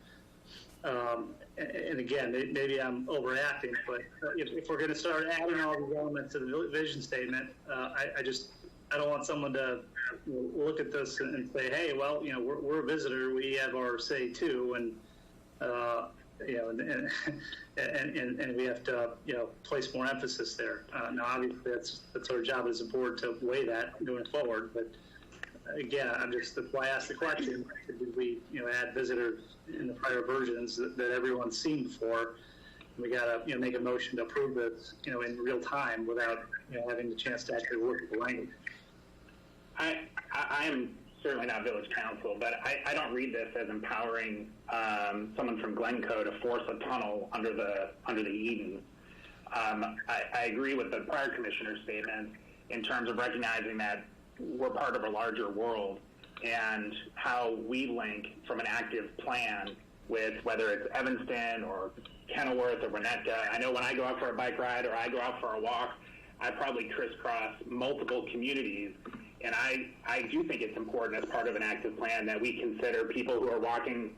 And again, maybe I'm overreacting, but if we're going to start adding all these elements to the vision statement, I don't want someone to look at this and say, hey, well, we're a visitor, we have our say too, and and we have to place more emphasis there. Now, obviously, that's our job as a board to weigh that going forward. But again, that's why I asked the question: did we add visitors in the prior versions that everyone's seen before? We got to make a motion to approve this in real time without having the chance to actually work with the language. I am certainly not village council, but I don't read this as empowering someone from Glencoe to force a tunnel under the Eden. I agree with the prior commissioner's statement in terms of recognizing that we're part of a larger world and how we link from an active plan with whether it's Evanston or Kenilworth or Winnetka. I know when I go out for a bike ride or I go out for a walk, I probably crisscross multiple communities. And I do think it's important as part of an active plan that we consider people who are walking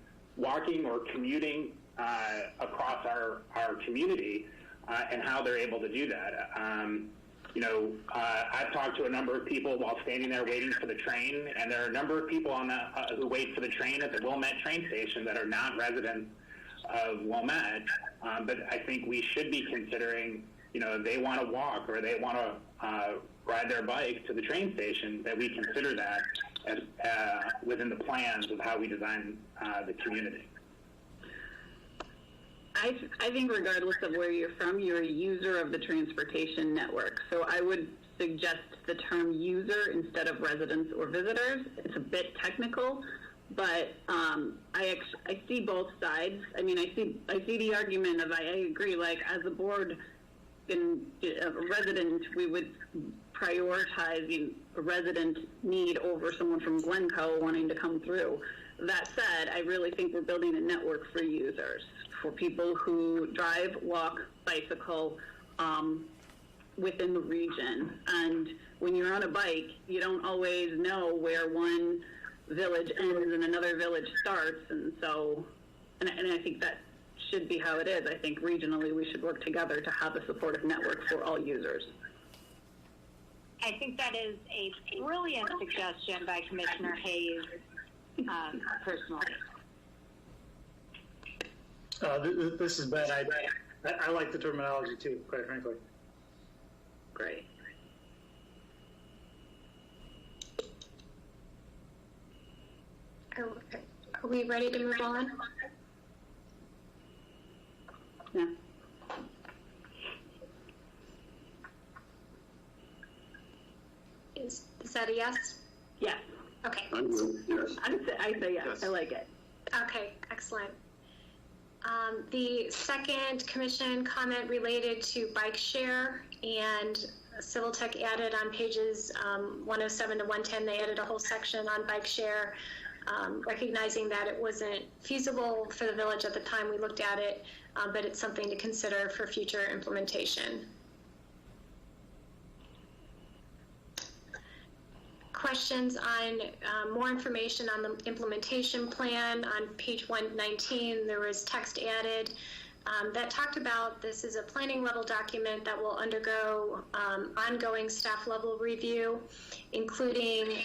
or commuting across our community and how they're able to do that. I've talked to a number of people while standing there waiting for the train, and there are a number of people who wait for the train at the Wilmette train station that are not residents of Wilmette. But I think we should be considering, if they want to walk or they want to ride their bike to the train station, that we consider that as within the plans of how we design the community. I think regardless of where you're from, you're a user of the transportation network. So I would suggest the term user instead of residents or visitors. It's a bit technical, but I see both sides. I mean, I see the argument of I agree. Like as a board, in a resident, we would prioritize a resident need over someone from Glencoe wanting to come through. That said, I really think we're building a network for users, for people who drive, walk, bicycle within the region. And when you're on a bike, you don't always know where one village ends and another village starts. And so, and I think that should be how it is. I think regionally we should work together to have a supportive network for all users. I think that is a brilliant suggestion by Commissioner Hayes, personally. This is Ben. I like the terminology too, quite frankly. Great. Are we ready to move on? Yeah. Is that a yes? Yes. Okay. Yes. I say yes. I like it. Okay, excellent. The second commission comment related to bike share, and Civil Tech added on pages 107 to 110, they added a whole section on bike share, recognizing that it wasn't feasible for the village at the time we looked at it, but it's something to consider for future implementation. Questions on more information on the implementation plan. On page 119, there was text added that talked about this is a planning level document that will undergo ongoing staff level review, including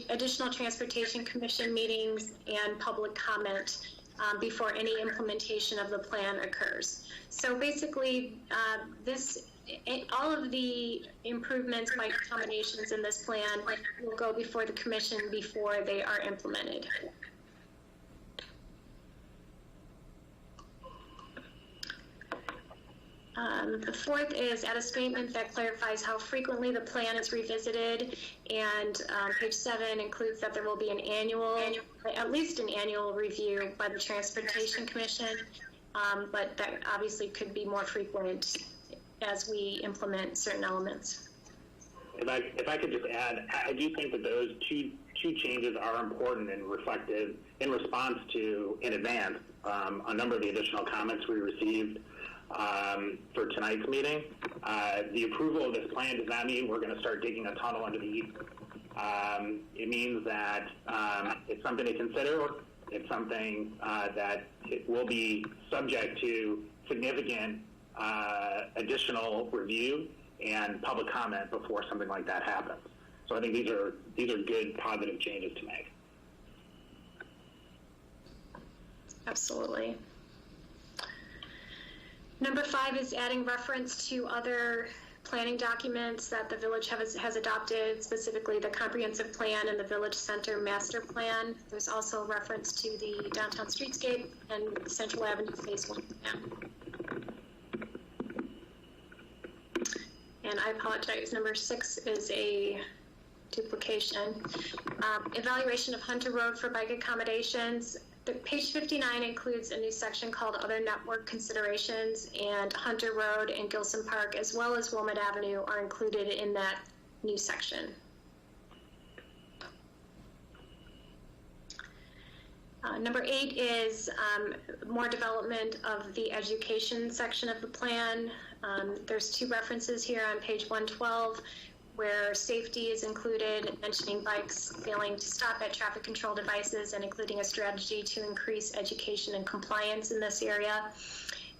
additional transportation commission meetings and public comment before any implementation of the plan occurs. So basically, all of the improvements by accommodations in this plan will go before the commission before they are implemented. The fourth is add a statement that clarifies how frequently the plan is revisited, and page 7 includes that there will be at least an annual review by the Transportation Commission, but that obviously could be more frequent as we implement certain elements. If I could just add, I do think that those two changes are important and reflective in response to, in advance, a number of the additional comments we received for tonight's meeting. The approval of this plan does not mean we're going to start digging a tunnel under the east. It means that it's something to consider. It's something that it will be subject to significant additional review and public comment before something like that happens. So I think these are good, positive changes to make. Absolutely. Number 5 is adding reference to other planning documents that the village has adopted, specifically the comprehensive plan and the village center master plan. There's also reference to the downtown streetscape and Central Avenue Phase 1 plan. And I apologize, number 6 is a duplication. Evaluation of Hunter Road for bike accommodations. Page 59 includes a new section called Other Network Considerations, and Hunter Road and Gilson Park, as well as Wilmette Avenue, are included in that new section. Number 8 is more development of the education section of the plan. There's 2 references here on page 112 where safety is included, mentioning bikes failing to stop at traffic control devices and including a strategy to increase education and compliance in this area.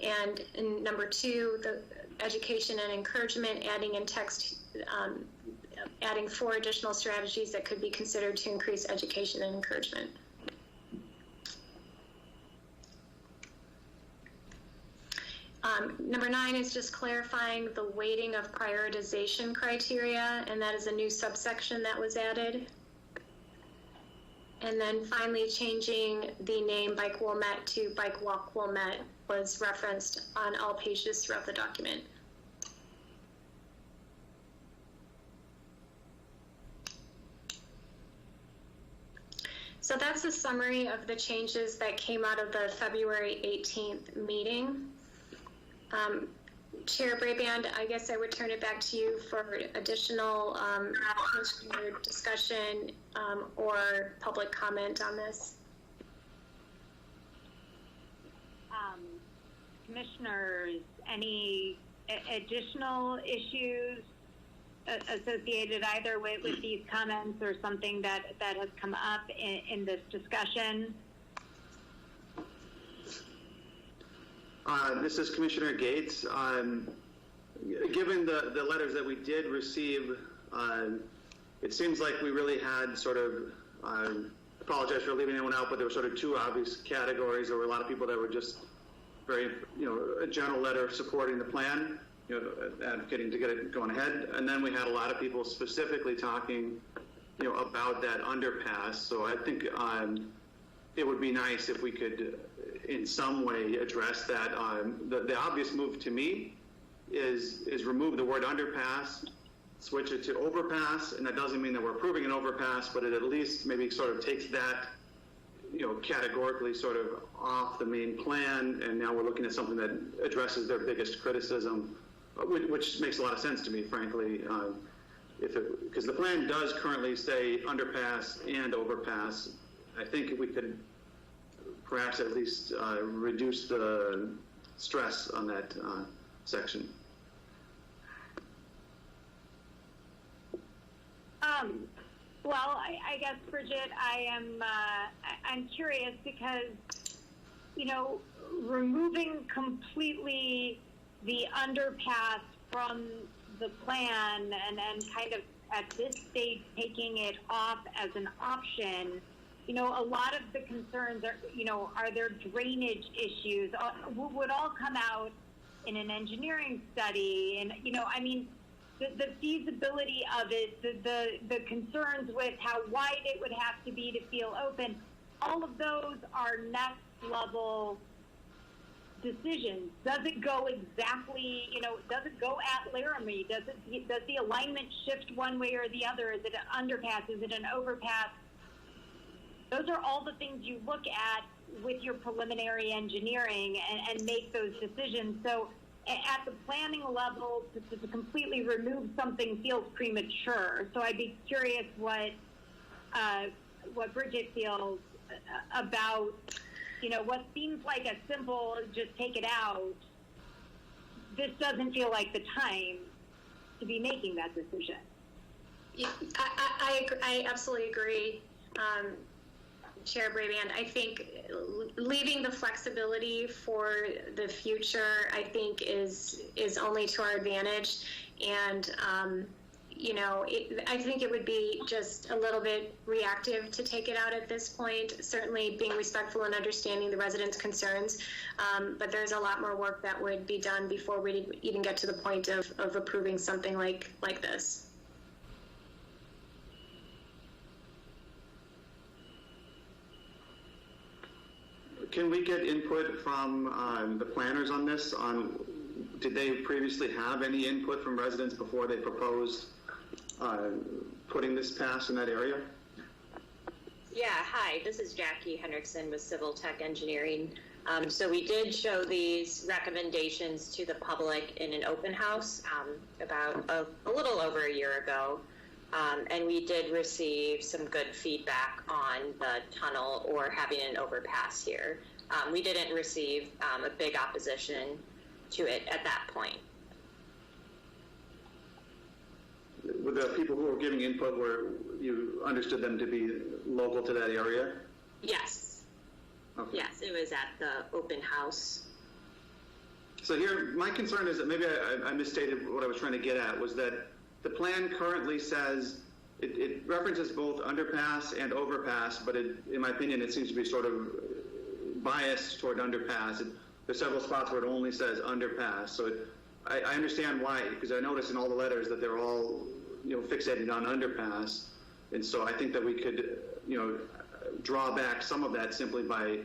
And in number 2, the education and encouragement, adding in text, adding 4 additional strategies that could be considered to increase education and encouragement. Number 9 is just clarifying the weighting of prioritization criteria, and that is a new subsection that was added. And then finally, changing the name Bike Wilmette to Bike Walk Wilmette was referenced on all pages throughout the document. So that's a summary of the changes that came out of the February 18th meeting. Chair Braband, I guess I would turn it back to you for additional discussion or public comment on this. Commissioners, any additional issues associated either with these comments or something that has come up in this discussion? This is Commissioner Gates. Given the letters that we did receive, it seems like we really had sort of, apologize for leaving anyone out, but there were sort of 2 obvious categories. There were a lot of people that were just very, a general letter supporting the plan, advocating to get it going ahead. And then we had a lot of people specifically talking, about that underpass. So I think it would be nice if we could in some way address that. The obvious move to me is remove the word underpass, switch it to overpass, and that doesn't mean that we're approving an overpass, but it at least maybe sort of takes that, categorically sort of off the main plan, and now we're looking at something that addresses their biggest criticism, which makes a lot of sense to me, frankly, because the plan does currently say underpass and overpass. I think if we could perhaps at least reduce the stress on that section. Well, I guess, Bridget, I'm curious because, removing completely the underpass from the plan and kind of at this stage taking it off as an option, a lot of the concerns are, are there drainage issues? Would all come out in an engineering study. And, the feasibility of it, the concerns with how wide it would have to be to feel open, all of those are next level decisions. Does it go exactly, does it go at Laramie? Does the alignment shift one way or the other? Is it an underpass? Is it an overpass? Those are all the things you look at with your preliminary engineering and make those decisions. So at the planning level, to completely remove something feels premature. So I'd be curious what Bridget feels about, what seems like a simple, just take it out. This doesn't feel like the time to be making that decision. Yeah, I absolutely agree. Chair Braband, I think leaving the flexibility for the future, I think, is only to our advantage. And, I think it would be just a little bit reactive to take it out at this point, certainly being respectful and understanding the residents' concerns. But there's a lot more work that would be done before we even get to the point of approving something like this. Can we get input from the planners on this? Did they previously have any input from residents before they proposed putting this pass in that area? Yeah, hi, this is Jackie Hendrickson with Civil Tech Engineering. So we did show these recommendations to the public in an open house about a little over a year ago. And we did receive some good feedback on the tunnel or having an overpass here. We didn't receive a big opposition to it at that point. Were the people who were giving input, you understood them to be local to that area? Yes. Okay. Yes, it was at the open house. So here, my concern is that maybe I misstated what I was trying to get at, was that the plan currently says, it references both underpass and overpass, but in my opinion, it seems to be sort of biased toward underpass. There's several spots where it only says underpass. So I understand why, because I noticed in all the letters that they're all, fixated on underpass. And so I think that we could, draw back some of that simply by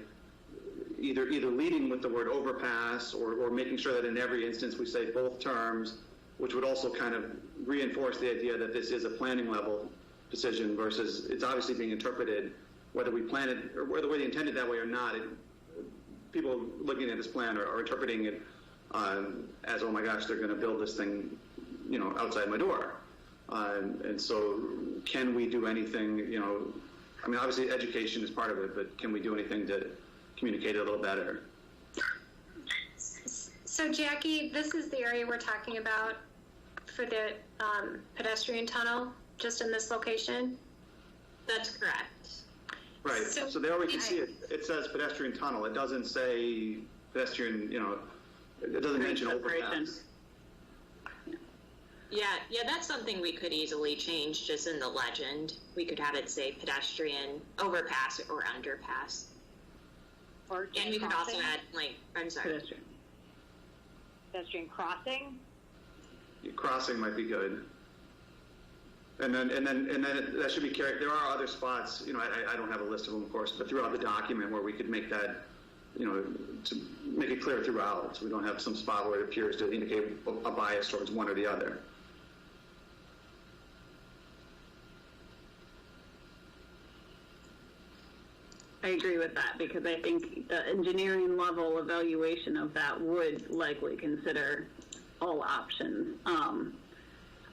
either leading with the word overpass or making sure that in every instance we say both terms, which would also kind of reinforce the idea that this is a planning level decision versus it's obviously being interpreted, whether we plan it or whether we intended that way or not. People looking at this plan are interpreting it as, oh my gosh, they're going to build this thing, outside my door. And so can we do anything, obviously education is part of it, but can we do anything to communicate it a little better? So Jackie, this is the area we're talking about for the pedestrian tunnel, just in this location? That's correct. Right, so there we can see it. It says pedestrian tunnel. It doesn't say pedestrian, it doesn't mention overpass. Yeah, that's something we could easily change just in the legend. We could have it say pedestrian overpass or underpass. And we could also add, I'm sorry. Pedestrian crossing? Crossing might be good. And then that should be carried. There are other spots, I don't have a list of them, of course, but throughout the document where we could make that, to make it clear throughout, so we don't have some spot where it appears to indicate a bias towards one or the other. I agree with that, because I think the engineering level evaluation of that would likely consider all options.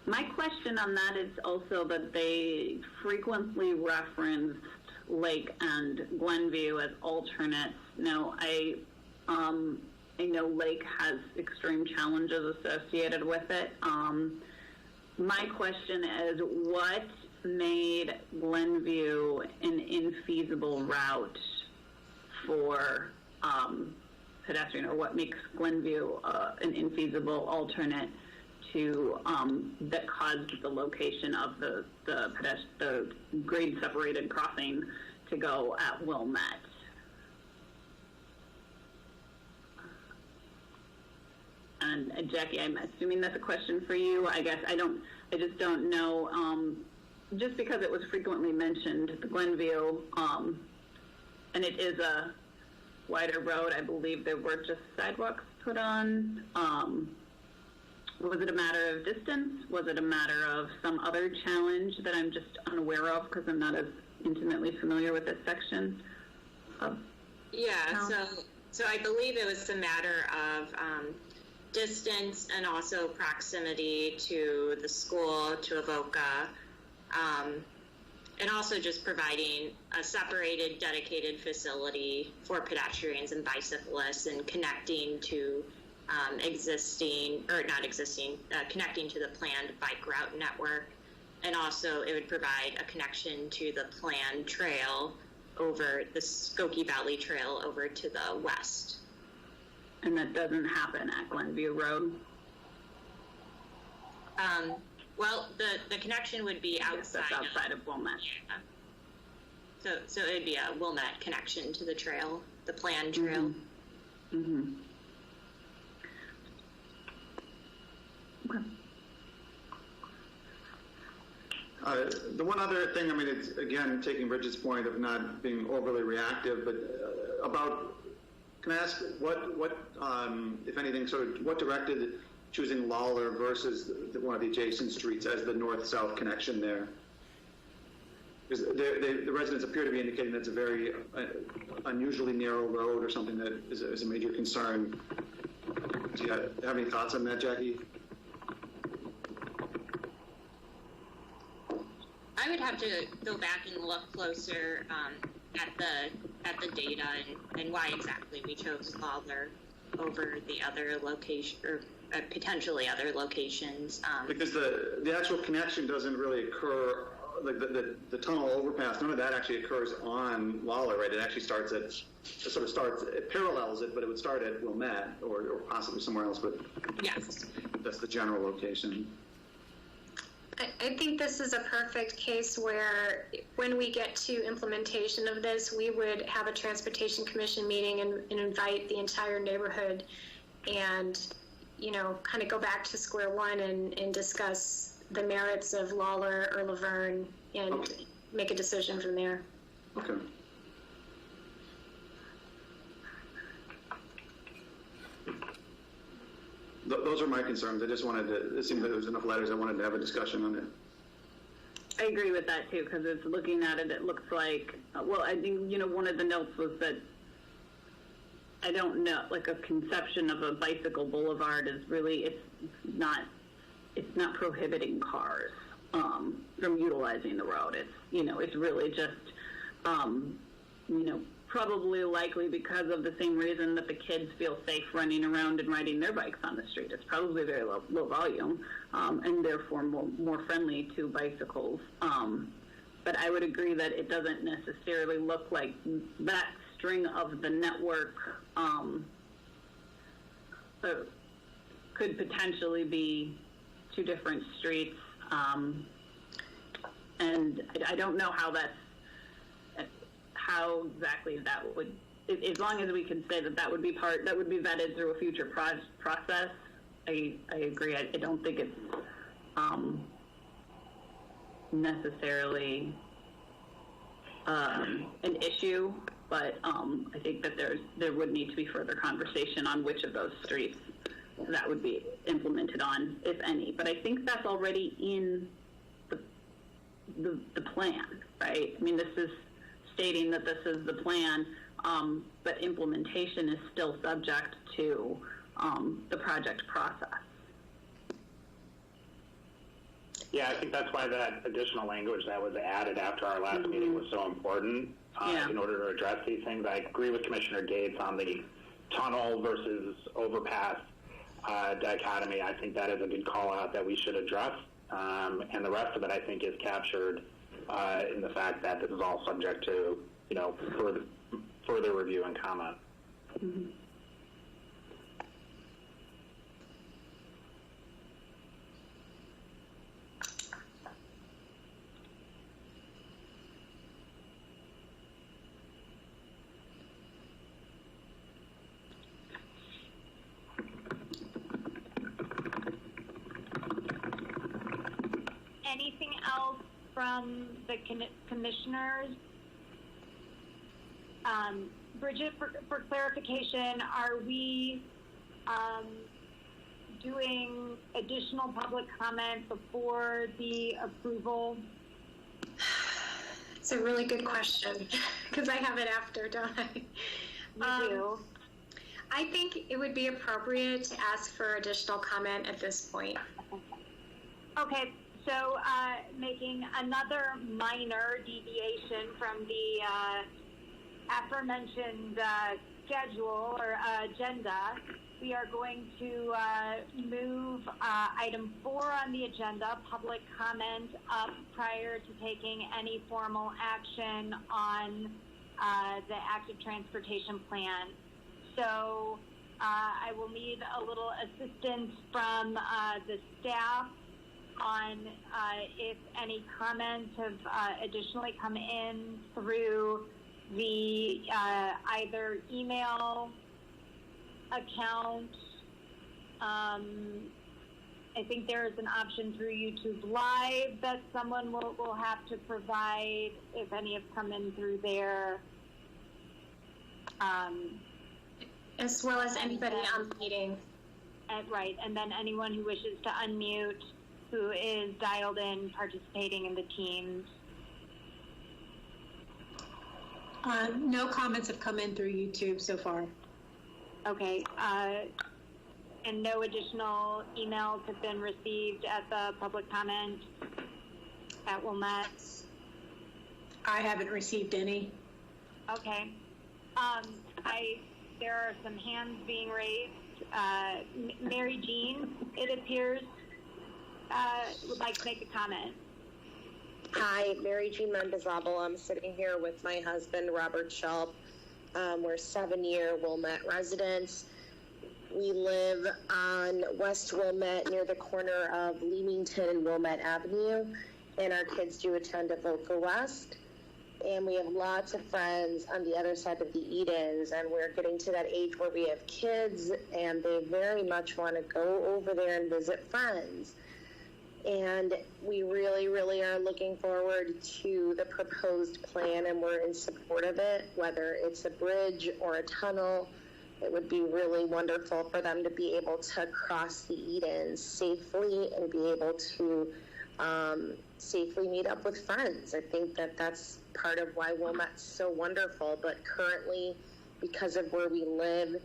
My question on that is also that they frequently referenced Lake and Glenview as alternates. Now, I know Lake has extreme challenges associated with it. My question is, what made Glenview an infeasible route for pedestrian, or what makes Glenview an infeasible alternate to that caused the location of the grade separated crossing to go at Wilmette? And Jackie, I'm assuming that's a question for you. I guess I just don't know. Just because it was frequently mentioned, the Glenview, and it is a wider road. I believe there were just sidewalks put on. Was it a matter of distance? Was it a matter of some other challenge that I'm just unaware of because I'm not as intimately familiar with this section of town? So I believe it was a matter of distance and also proximity to the school, to Avoca, and also just providing a separated, dedicated facility for pedestrians and bicyclists and connecting to connecting to the planned bike route network. And also it would provide a connection to the planned trail over the Skokie Valley Trail over to the west. And that doesn't happen at Glenview Road? Well, the connection would be outside of Wilmette. Yeah. So it'd be a Wilmette connection to the trail, the planned trail. Mm-hmm. Okay. The one other thing, it's again taking Bridget's point of not being overly reactive, but can I ask what if anything, what directed choosing Lawler versus one of the adjacent streets as the north-south connection there? Because the residents appear to be indicating that it's a very unusually narrow road or something that is a major concern. Do you have any thoughts on that, Jackie? I would have to go back and look closer at the data and why exactly we chose Lawler over the other location, or potentially other locations. Because the actual connection doesn't really occur the tunnel overpass, none of that actually occurs on Lawler, right? It actually it parallels it, but it would start at Wilmette or possibly somewhere else, but Yes. that's the general location. I think this is a perfect case where when we get to implementation of this, we would have a transportation commission meeting and invite the entire neighborhood and, kind of go back to square one and discuss the merits of Lawler or Laverne and make a decision from there. Okay. Those are my concerns. I just wanted to, it seemed that there was enough letters. I wanted to have a discussion on it. I agree with that too, because it's looking at it, it looks like, well, I think, one of the notes was that I don't know, like a conception of a bicycle boulevard is really, it's not prohibiting cars from utilizing the road. It's really just, probably likely because of the same reason that the kids feel safe running around and riding their bikes on the street. It's probably very low volume and therefore more friendly to bicycles. But I would agree that it doesn't necessarily look like that string of the network could potentially be two different streets. And I don't know how exactly that would, as long as we can say that would be vetted through a future process. I agree. I don't think it's necessarily an issue, but I think that there would need to be further conversation on which of those streets that would be implemented on, if any. But I think that's already in the plan, right? I mean, this is stating that this is the plan, but implementation is still subject to the project process. Yeah, I think that's why that additional language that was added after our last meeting was so important in order to address these things. I agree with Commissioner Gates on the tunnel versus overpass dichotomy. I think that is a good call out that we should address. And the rest of it, I think, is captured in the fact that this is all subject to, further review and comment. Mm-hmm. Anything else from the commissioners? Bridget, for clarification, are we doing additional public comment before the approval? It's a really good question because I have it after, don't I? You do. I think it would be appropriate to ask for additional comment at this point. Okay. So making another minor deviation from the aforementioned schedule or agenda, we are going to move item 4 on the agenda, public comment, up prior to taking any formal action on the active transportation plan. So I will need a little assistance from the staff on if any comments have additionally come in through the either email account. I think there is an option through YouTube Live that someone will have to provide if any have come in through there. As well as anybody on the meeting. Right, and then anyone who wishes to unmute who is dialed in participating in the Teams. No comments have come in through YouTube so far. Okay, and no additional emails have been received at the public comment at Wilmette? I haven't received any. Okay. There are some hands being raised. Mary Jean, it appears, would like to make a comment. Hi, Mary Jean Mendezabal. I'm sitting here with my husband, Robert Schulp. We're 7-year Wilmette residents. We live on West Wilmette near the corner of Leamington and Wilmette Avenue, and our kids do attend Avoca West. And we have lots of friends on the other side of the Edens, and we're getting to that age where we have kids, and they very much want to go over there and visit friends. And we really, really are looking forward to the proposed plan, and we're in support of it, whether it's a bridge or a tunnel. It would be really wonderful for them to be able to cross the Edens safely and be able to safely meet up with friends. I think that that's part of why Wilmette's so wonderful, but currently, because of where we live,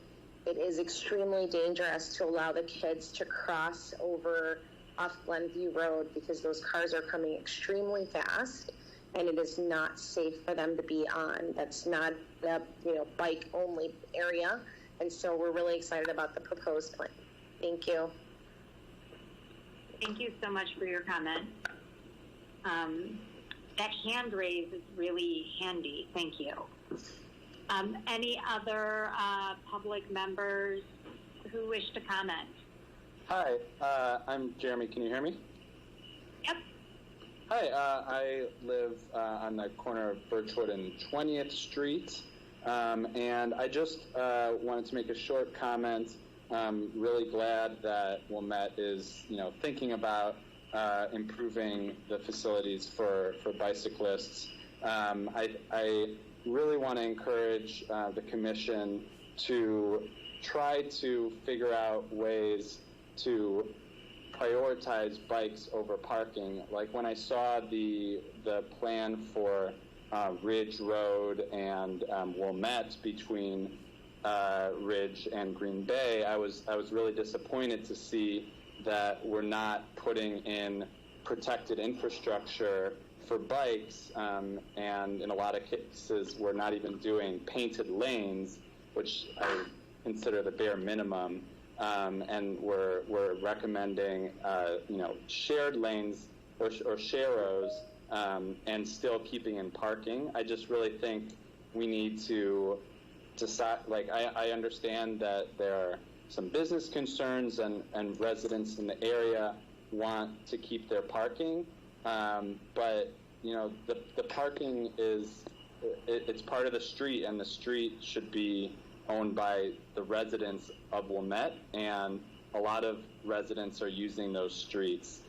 it is extremely dangerous to allow the kids to cross over off Glenview Road because those cars are coming extremely fast, and it is not safe for them to be on. That's not a bike-only area, and so we're really excited about the proposed plan. Thank you. Thank you so much for your comment. That hand raise is really handy. Thank you. Any other public members who wish to comment? Hi, I'm Jeremy. Can you hear me? Yep. Hi, I live on the corner of Birchwood and 20th Street, and I just wanted to make a short comment. Really glad that Wilmette is, thinking about improving the facilities for bicyclists. I really want to encourage the commission to try to figure out ways to prioritize bikes over parking. Like when I saw the plan for Ridge Road and Wilmette between Ridge and Green Bay, I was really disappointed to see that we're not putting in protected infrastructure for bikes, and in a lot of cases we're not even doing painted lanes, which I consider the bare minimum, and we're recommending shared lanes or sharrows, and still keeping in parking. I just really think we need to decide. I understand that there are some business concerns and residents in the area want to keep their parking, but the parking it's part of the street, and the street should be owned by the residents of Wilmette, and a lot of residents are using those streets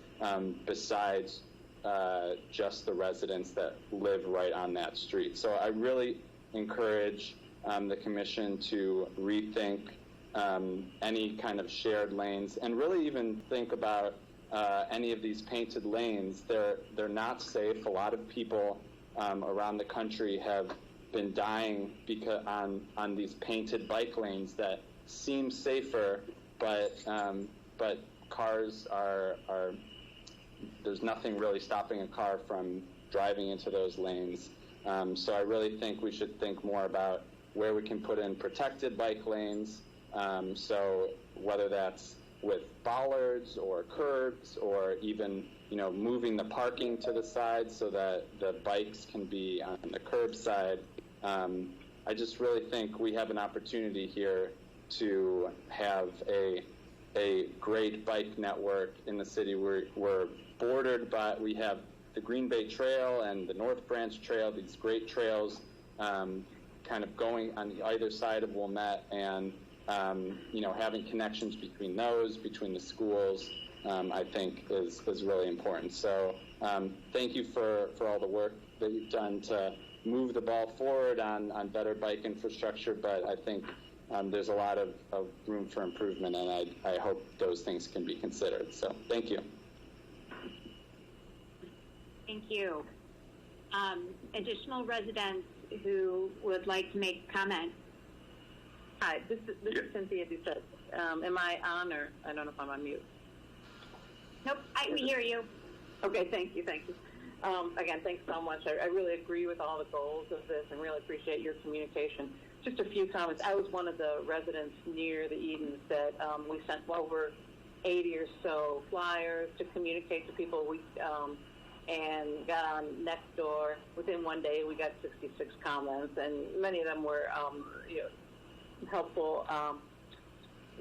besides just the residents that live right on that street. So I really encourage the commission to rethink any kind of shared lanes, and really even think about any of these painted lanes. They're not safe. A lot of people around the country have been dying because on these painted bike lanes that seem safer, but cars are there's nothing really stopping a car from driving into those lanes. So I really think we should think more about where we can put in protected bike lanes. So whether that's with bollards or curbs, or even moving the parking to the side so that the bikes can be on the curb side. I just really think we have an opportunity here to have a great bike network in the city. We're bordered by, we have the Green Bay Trail and the North Branch Trail, these great trails kind of going on either side of Wilmette, and having connections between those, between the schools, I think is really important. So thank you for all the work that you've done to move the ball forward on better bike infrastructure, but I think there's a lot of room for improvement, and I hope those things can be considered. So thank you. Thank you. Additional residents who would like to make comments? Hi, this is Cynthia Doucette. Am I on, or I don't know if I'm on mute? Nope, we hear you. Okay, thank you. Again, thanks so much. I really agree with all the goals of this and really appreciate your communication. Just a few comments. I was one of the residents near the Edens that we sent over 80 or so flyers to communicate to people. and got on Nextdoor. Within one day, we got 66 comments, and many of them were helpful.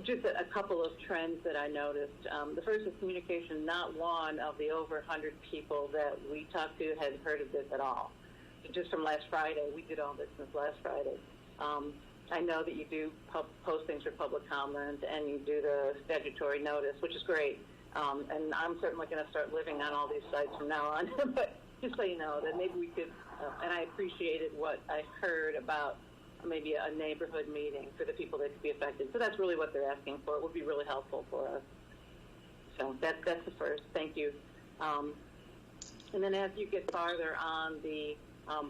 Just a couple of trends that I noticed. The first is communication. Not one of the over 100 people that we talked to had heard of this at all. Just from last Friday, we did all this since last Friday. I know that you do post things for public comment, and you do the statutory notice, which is great. And I'm certainly going to start living on all these sites from now on. But just so you know, that maybe we could, and I appreciated what I heard about maybe a neighborhood meeting for the people that could be affected. So that's really what they're asking for. It would be really helpful for us. So that's the first. Thank you. And then as you get farther on the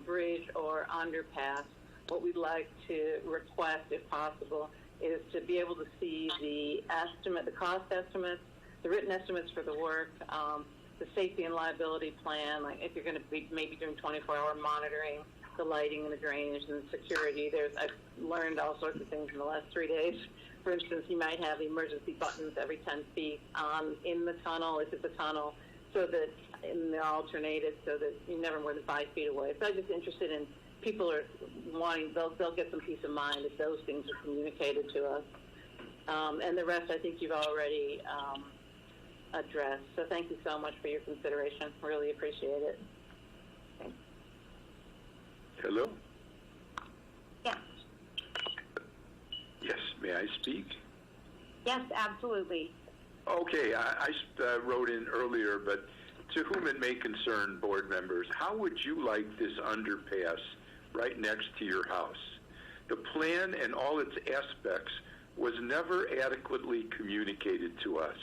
bridge or underpass, what we'd like to request, if possible, is to be able to see the estimate, the cost estimates, the written estimates for the work, the safety and liability plan, like if you're going to be maybe doing 24-hour monitoring, the lighting and the drainage and the security. I've learned all sorts of things in the last 3 days. For instance, you might have emergency buttons every 10 feet in the tunnel, if it's a tunnel, so that, and they're alternated so that you're never more than 5 feet away. So I'm just interested in people are wanting, they'll get some peace of mind if those things are communicated to us. And the rest I think you've already addressed. So thank you so much for your consideration. Really appreciate it. Okay. Hello? Yes. Yes, may I speak? Yes, absolutely. Okay, I wrote in earlier, but to whom it may concern, board members, how would you like this underpass right next to your house? The plan and all its aspects was never adequately communicated to us.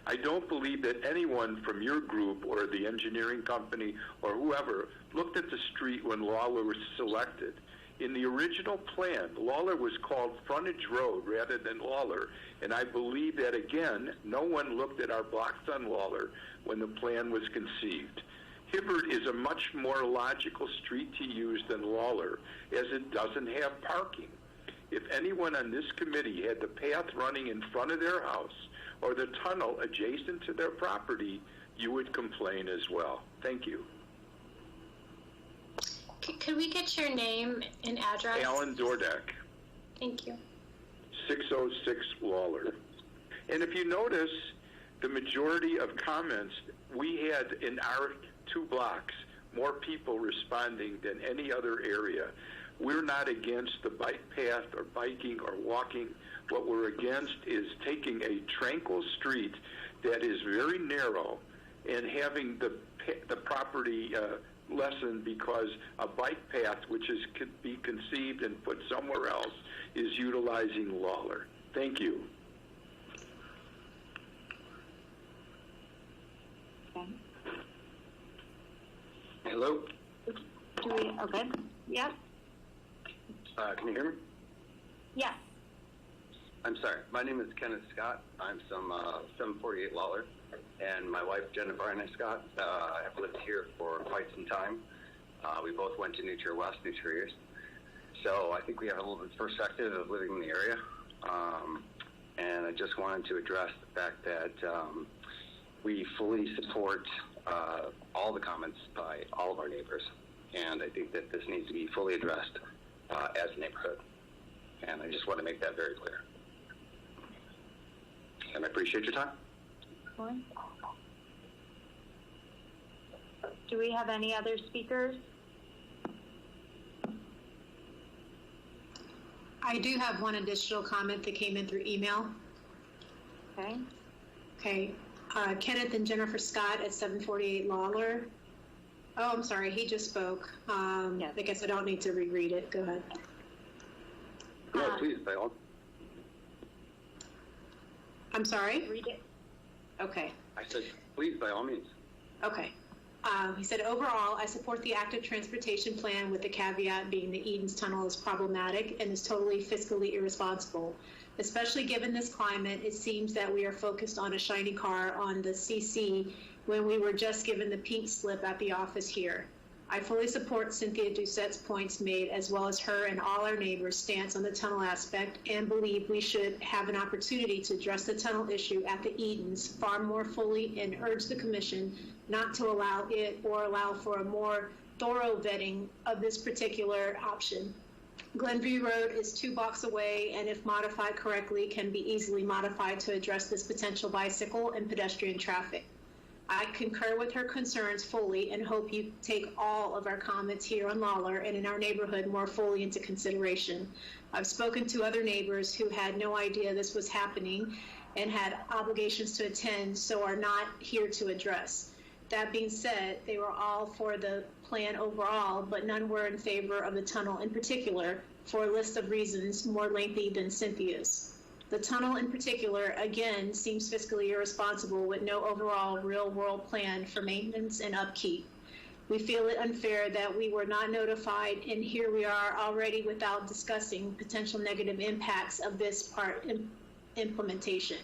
I don't believe that anyone from your group or the engineering company or whoever looked at the street when Lawler was selected. In the original plan, Lawler was called Frontage Road rather than Lawler, and I believe that, again, no one looked at our blocks on Lawler when the plan was conceived. Hibbert is a much more logical street to use than Lawler, as it doesn't have parking. If anyone on this committee had the path running in front of their house or the tunnel adjacent to their property, you would complain as well. Thank you. Could we get your name and address? Alan Dordek. Thank you. 606 Lawler. And if you notice, the majority of comments, we had in our 2 blocks more people responding than any other area. We're not against the bike path or biking or walking. What we're against is taking a tranquil street that is very narrow and having the property lessened because a bike path, which could be conceived and put somewhere else, is utilizing Lawler. Thank you. Okay. Hello? Okay. Yes. Can you hear me? Yes. I'm sorry. My name is Kenneth Scott. I'm from 748 Lawler, and my wife Jennifer and I, Scott, have lived here for quite some time. We both went to New Trier West, New Trier East, so I think we have a little bit of perspective of living in the area. And I just wanted to address the fact that we fully support all the comments by all of our neighbors, and I think that this needs to be fully addressed as a neighborhood. And I just want to make that very clear. And I appreciate your time. Do we have any other speakers? I do have one additional comment that came in through email. Okay. Okay. Kenneth and Jennifer Scott at 748 Lawler. Oh, I'm sorry. He just spoke. I guess I don't need to reread it. Go ahead. No, please, by all. I'm sorry? Read it. Okay. I said, please, by all means. Okay. He said, overall, I support the active transportation plan with the caveat being the Edens Tunnel is problematic and is totally fiscally irresponsible. Especially given this climate, it seems that we are focused on a shiny car on the CC when we were just given the pink slip at the office here. I fully support Cynthia Doucette's points made, as well as her and all our neighbors' stance on the tunnel aspect, and believe we should have an opportunity to address the tunnel issue at the Edens far more fully, and urge the Commission not to allow it or allow for a more thorough vetting of this particular option. Glenview Road is 2 blocks away, and if modified correctly, can be easily modified to address this potential bicycle and pedestrian traffic. I concur with her concerns fully and hope you take all of our comments here on Lawler and in our neighborhood more fully into consideration. I've spoken to other neighbors who had no idea this was happening and had obligations to attend, so are not here to address. That being said, they were all for the plan overall, but none were in favor of the tunnel in particular, for a list of reasons more lengthy than Cynthia's. The tunnel in particular, again, seems fiscally irresponsible with no overall real-world plan for maintenance and upkeep. We feel it unfair that we were not notified, and here we are already without discussing potential negative impacts of this part implementation.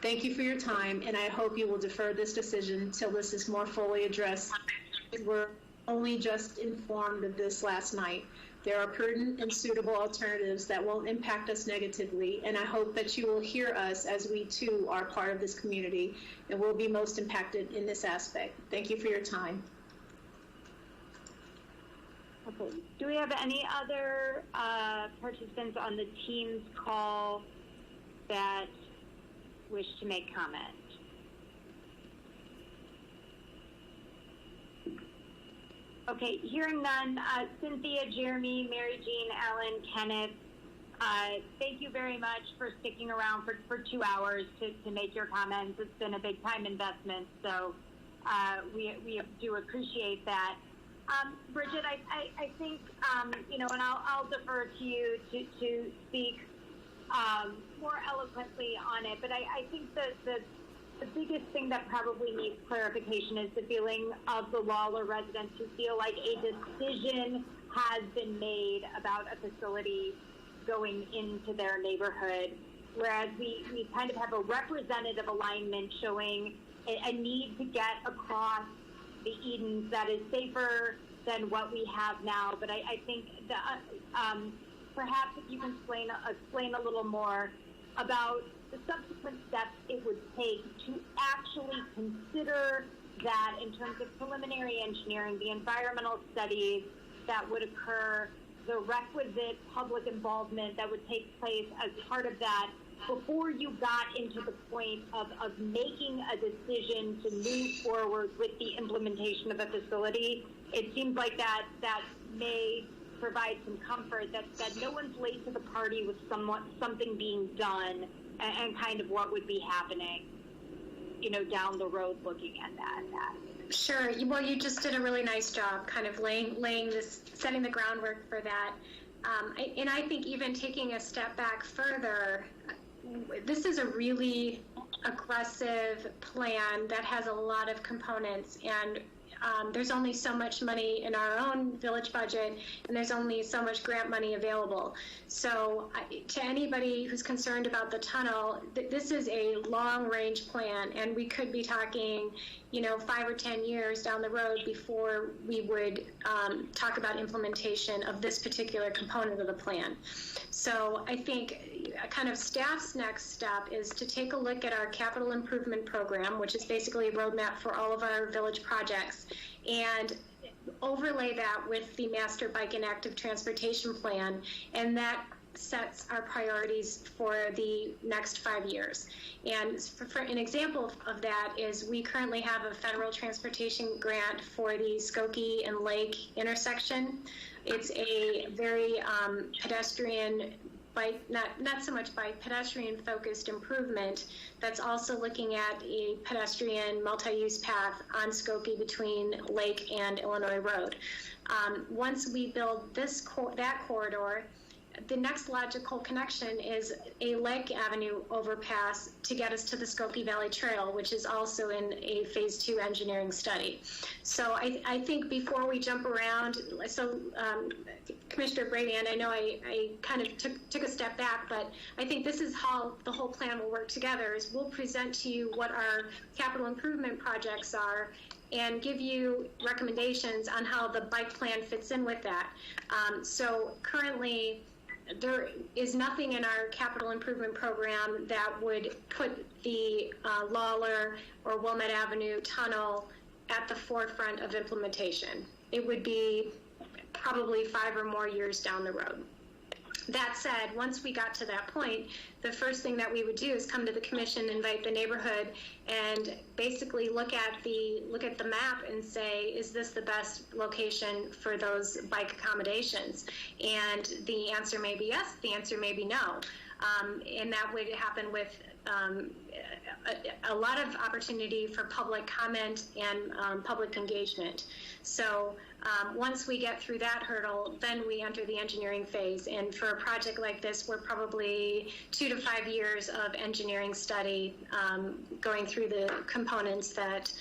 Thank you for your time, and I hope you will defer this decision till this is more fully addressed. We're only just informed of this last night. There are prudent and suitable alternatives that won't impact us negatively, and I hope that you will hear us as we too are part of this community and will be most impacted in this aspect. Thank you for your time. Okay. Do we have any other participants on the Teams call that wish to make comment? Okay, hearing none, Cynthia, Jeremy, Mary Jean, Ellen, Kenneth, thank you very much for sticking around for 2 hours to make your comments. It's been a big time investment, so we do appreciate that. Bridget, I think, and I'll defer to you to speak more eloquently on it, but I think that the biggest thing that probably needs clarification is the feeling of the Lawler residents who feel like a decision has been made about a facility going into their neighborhood, whereas we kind of have a representative alignment showing a need to get across the Edens that is safer than what we have now. But I think that perhaps if you can explain a little more about the subsequent steps it would take to actually consider that in terms of preliminary engineering, the environmental studies that would occur, the requisite public involvement that would take place as part of that before you got into the point of making a decision to move forward with the implementation of a facility. It seems like that may provide some comfort that no one's late to the party with something being done and kind of what would be happening, down the road looking at that. Sure. Well, you just did a really nice job kind of setting the groundwork for that. And I think even taking a step back further, this is a really aggressive plan that has a lot of components, and there's only so much money in our own village budget, and there's only so much grant money available. So to anybody who's concerned about the tunnel, this is a long-range plan, and we could be talking, 5 or 10 years down the road before we would talk about implementation of this particular component of the plan. So I think kind of staff's next step is to take a look at our capital improvement program, which is basically a roadmap for all of our village projects, and overlay that with the master bike and active transportation plan, and that sets our priorities for the next 5 years. And for an example of that is we currently have a federal transportation grant for the Skokie and Lake intersection. It's a very pedestrian bike, not so much bike, pedestrian focused improvement that's also looking at a pedestrian multi-use path on Skokie between Lake and Illinois Road. Once we build that corridor, the next logical connection is a Lake Avenue overpass to get us to the Skokie Valley Trail, which is also in a phase 2 engineering study. So I think before we jump around, Commissioner Brady, and I know I kind of took a step back, but I think this is how the whole plan will work together, is we'll present to you what our capital improvement projects are, and give you recommendations on how the bike plan fits in with that. So currently, there is nothing in our capital improvement program that would put the Lawler or Wilmette Avenue tunnel at the forefront of implementation. It would be probably 5 or more years down the road. That said, once we got to that point, the first thing that we would do is come to the commission, invite the neighborhood, and basically look at the map and say, is this the best location for those bike accommodations? And the answer may be yes, the answer may be no. And that would happen with a lot of opportunity for public comment and public engagement. So once we get through that hurdle, then we enter the engineering phase. And for a project like this, we're probably 2 to 5 years of engineering study, going through the components that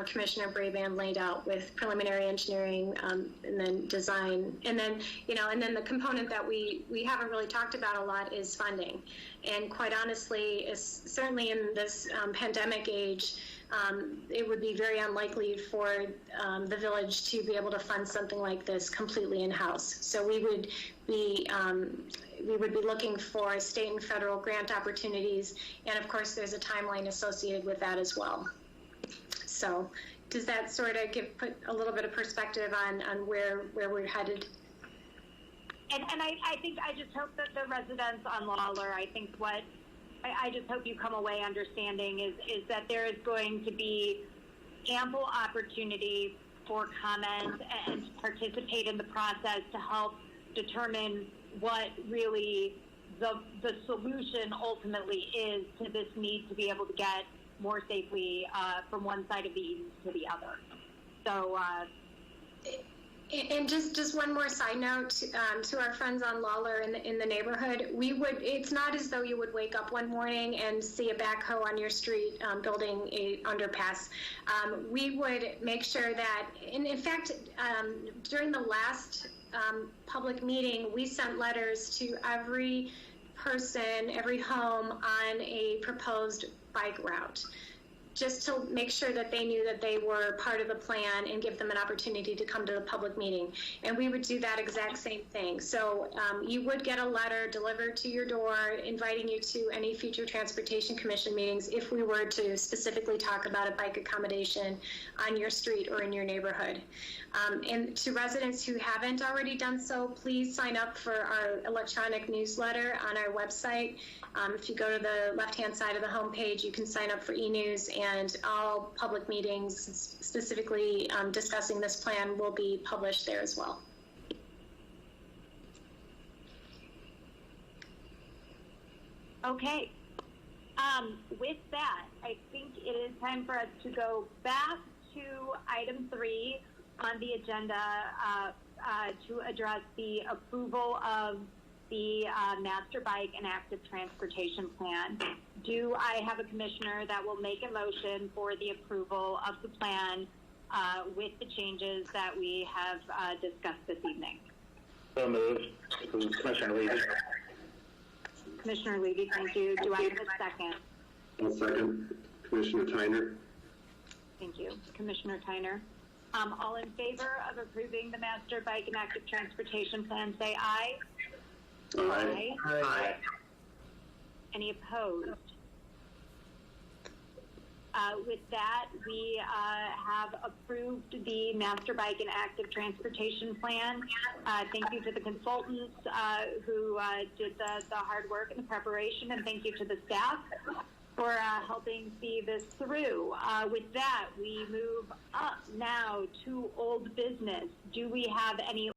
Commissioner Braband laid out with preliminary engineering, and then design. And then, and then the component that we haven't really talked about a lot is funding. And quite honestly, certainly in this pandemic age, it would be very unlikely for the village to be able to fund something like this completely in-house. So we would be looking for state and federal grant opportunities, and of course there's a timeline associated with that as well. So does that sort of put a little bit of perspective on where we're headed? And I think I just hope that the residents on Lawler, I just hope you come away understanding is that there is going to be ample opportunity for comment and to participate in the process to help determine what really the solution ultimately is to this need to be able to get more safely from one side of the Eden to the other. So. And just one more side note to our friends on Lawler in the neighborhood, it's not as though you would wake up one morning and see a backhoe on your street building a underpass. We would make sure that, and in fact, during the last public meeting, we sent letters to every person, every home on a proposed bike route, just to make sure that they knew that they were part of the plan and give them an opportunity to come to the public meeting. And we would do that exact same thing. So you would get a letter delivered to your door inviting you to any future Transportation Commission meetings if we were to specifically talk about a bike accommodation on your street or in your neighborhood. And to residents who haven't already done so, please sign up for our electronic newsletter on our website. If you go to the left-hand side of the homepage, you can sign up for e-news, and all public meetings specifically discussing this plan will be published there as well. Okay. With that, I think it is time for us to go back to item 3 on the agenda to address the approval of the Master Bike and Active Transportation Plan. Do I have a commissioner that will make a motion for the approval of the plan with the changes that we have discussed this evening? So moved. Commissioner Levy. Commissioner Levy, thank you. Do I have a second? I'll second. Commissioner Tyner. Thank you. Commissioner Tyner. All in favor of approving the Master Bike and Active Transportation Plan, say aye. Aye. Aye. Aye. Any opposed? With that, we have approved the Master Bike and Active Transportation Plan. Thank you to the consultants who did the hard work and the preparation, and thank you to the staff for helping see this through. With that, we move up now to old business. Do we have any